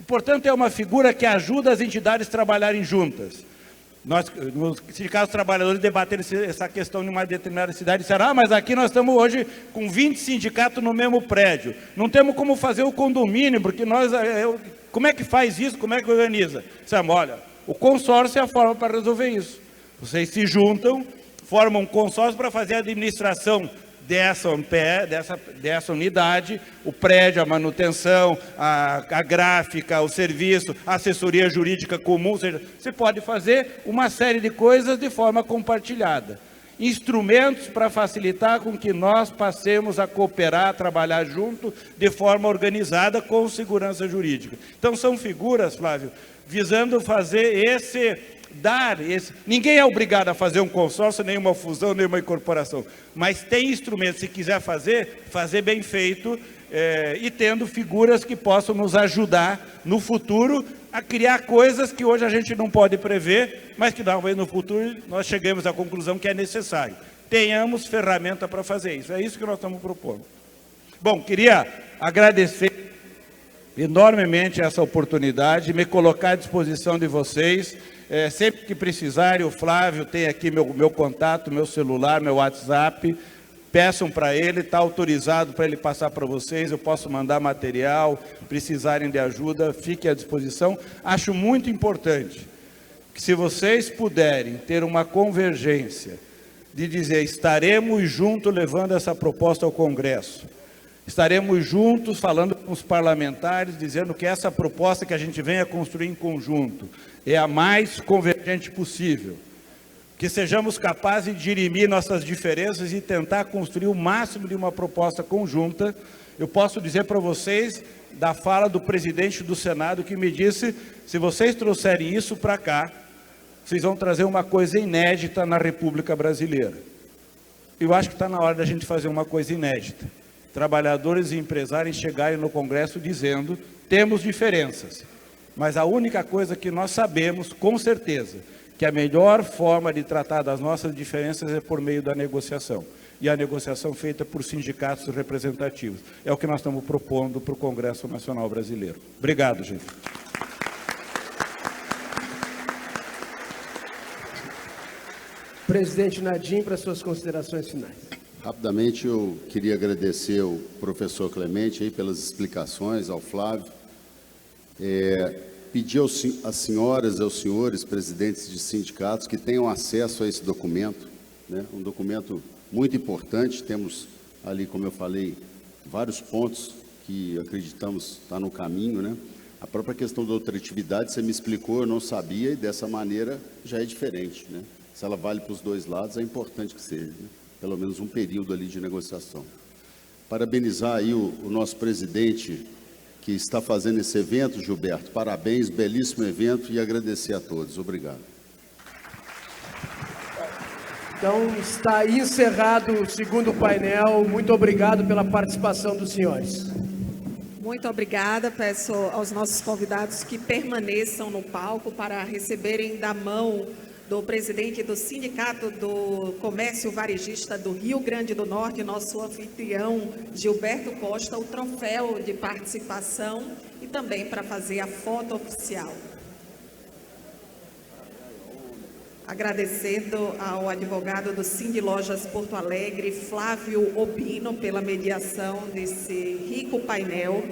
Portanto, é uma figura que ajuda as entidades a trabalharem juntas. Nós, nos sindicatos trabalhadores, debateram essa questão em uma determinada cidade e disseram, mas aqui nós estamos hoje com 20 sindicatos no mesmo prédio. Não temos como fazer o condomínio, porque nós... como é que faz isso? Como é que organiza? Disseram, olha, o consórcio é a forma para resolver isso. Vocês se juntam, formam um consórcio para fazer a administração dessa unidade, o prédio, a manutenção, a gráfica, o serviço, a assessoria jurídica comum, ou seja, você pode fazer uma série de coisas de forma compartilhada. Instrumentos para facilitar com que nós passemos a cooperar, a trabalhar junto, de forma organizada, com segurança jurídica. Então, são figuras, Flávio, visando fazer ninguém é obrigado a fazer um consórcio, nem uma fusão, nem uma incorporação, mas tem instrumentos, se quiser fazer bem feito, e tendo figuras que possam nos ajudar no futuro a criar coisas que hoje a gente não pode prever, mas que talvez no futuro nós cheguemos à conclusão que é necessário. Tenhamos ferramenta para fazer isso, é isso que nós estamos propondo. Bom, queria agradecer enormemente essa oportunidade, me colocar à disposição de vocês. Sempre que precisarem, o Flávio tem aqui meu contato, meu celular, meu WhatsApp, peçam para ele, está autorizado para ele passar para vocês, eu posso mandar material, precisarem de ajuda, fiquem à disposição. Acho muito importante que, se vocês puderem ter uma convergência de dizer, estaremos juntos levando essa proposta ao Congresso, estaremos juntos falando com os parlamentares, dizendo que essa proposta que a gente venha construir em conjunto é a mais convergente possível. Que sejamos capazes de dirimir nossas diferenças e tentar construir o máximo de uma proposta conjunta. Eu posso dizer para vocês, da fala do presidente do Senado, que me disse, se vocês trouxerem isso para cá, vocês vão trazer uma coisa inédita na República Brasileira. Eu acho que está na hora da gente fazer uma coisa inédita. Trabalhadores e empresários chegarem no Congresso dizendo, temos diferenças, mas a única coisa que nós sabemos, com certeza, que a melhor forma de tratar das nossas diferenças é por meio da negociação. E a negociação feita por sindicatos representativos. É o que nós estamos propondo para o Congresso Nacional Brasileiro. Obrigado, gente. Presidente Nadim, para suas considerações finais. Rapidamente, eu queria agradecer ao professor Clemente aí pelas explicações, ao Flávio. Pedir às senhoras e aos senhores presidentes de sindicatos que tenham acesso a esse documento, né? Um documento muito importante. Temos ali, como eu falei, vários pontos que acreditamos estar no caminho, né? A própria questão da ultratividade, você me explicou, eu não sabia, e dessa maneira já é diferente, né? Se ela vale para os dois lados, é importante que seja, né? Pelo menos um período ali de negociação. Parabenizar aí o nosso presidente que está fazendo esse evento, Gilberto. Parabéns, belíssimo evento, e agradecer a todos. Obrigado. Então, está encerrado o segundo painel. Muito obrigado pela participação dos senhores. Muito obrigada. Peço aos nossos convidados que permaneçam no palco para receberem da mão do presidente do Sindicato do Comércio Varejista do Rio Grande do Norte, nosso anfitrião Gilberto Costa, o troféu de participação e também para fazer a foto oficial. Agradecendo ao advogado do Sind Lojas Porto Alegre, Flávio Obino, pela mediação desse rico painel,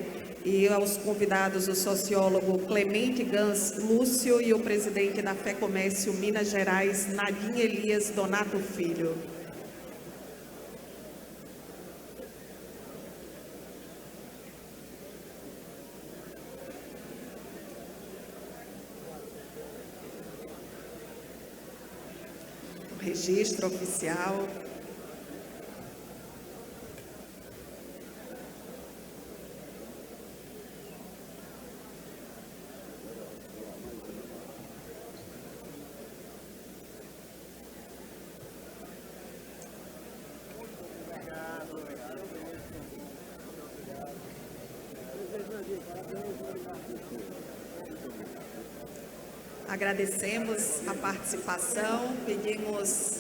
e aos convidados o sociólogo Clemente Gans Lúcio e o presidente da FEComércio Minas Gerais, Nadim Elias Donato Filho. O registro oficial. Agradecemos a participação, pedimos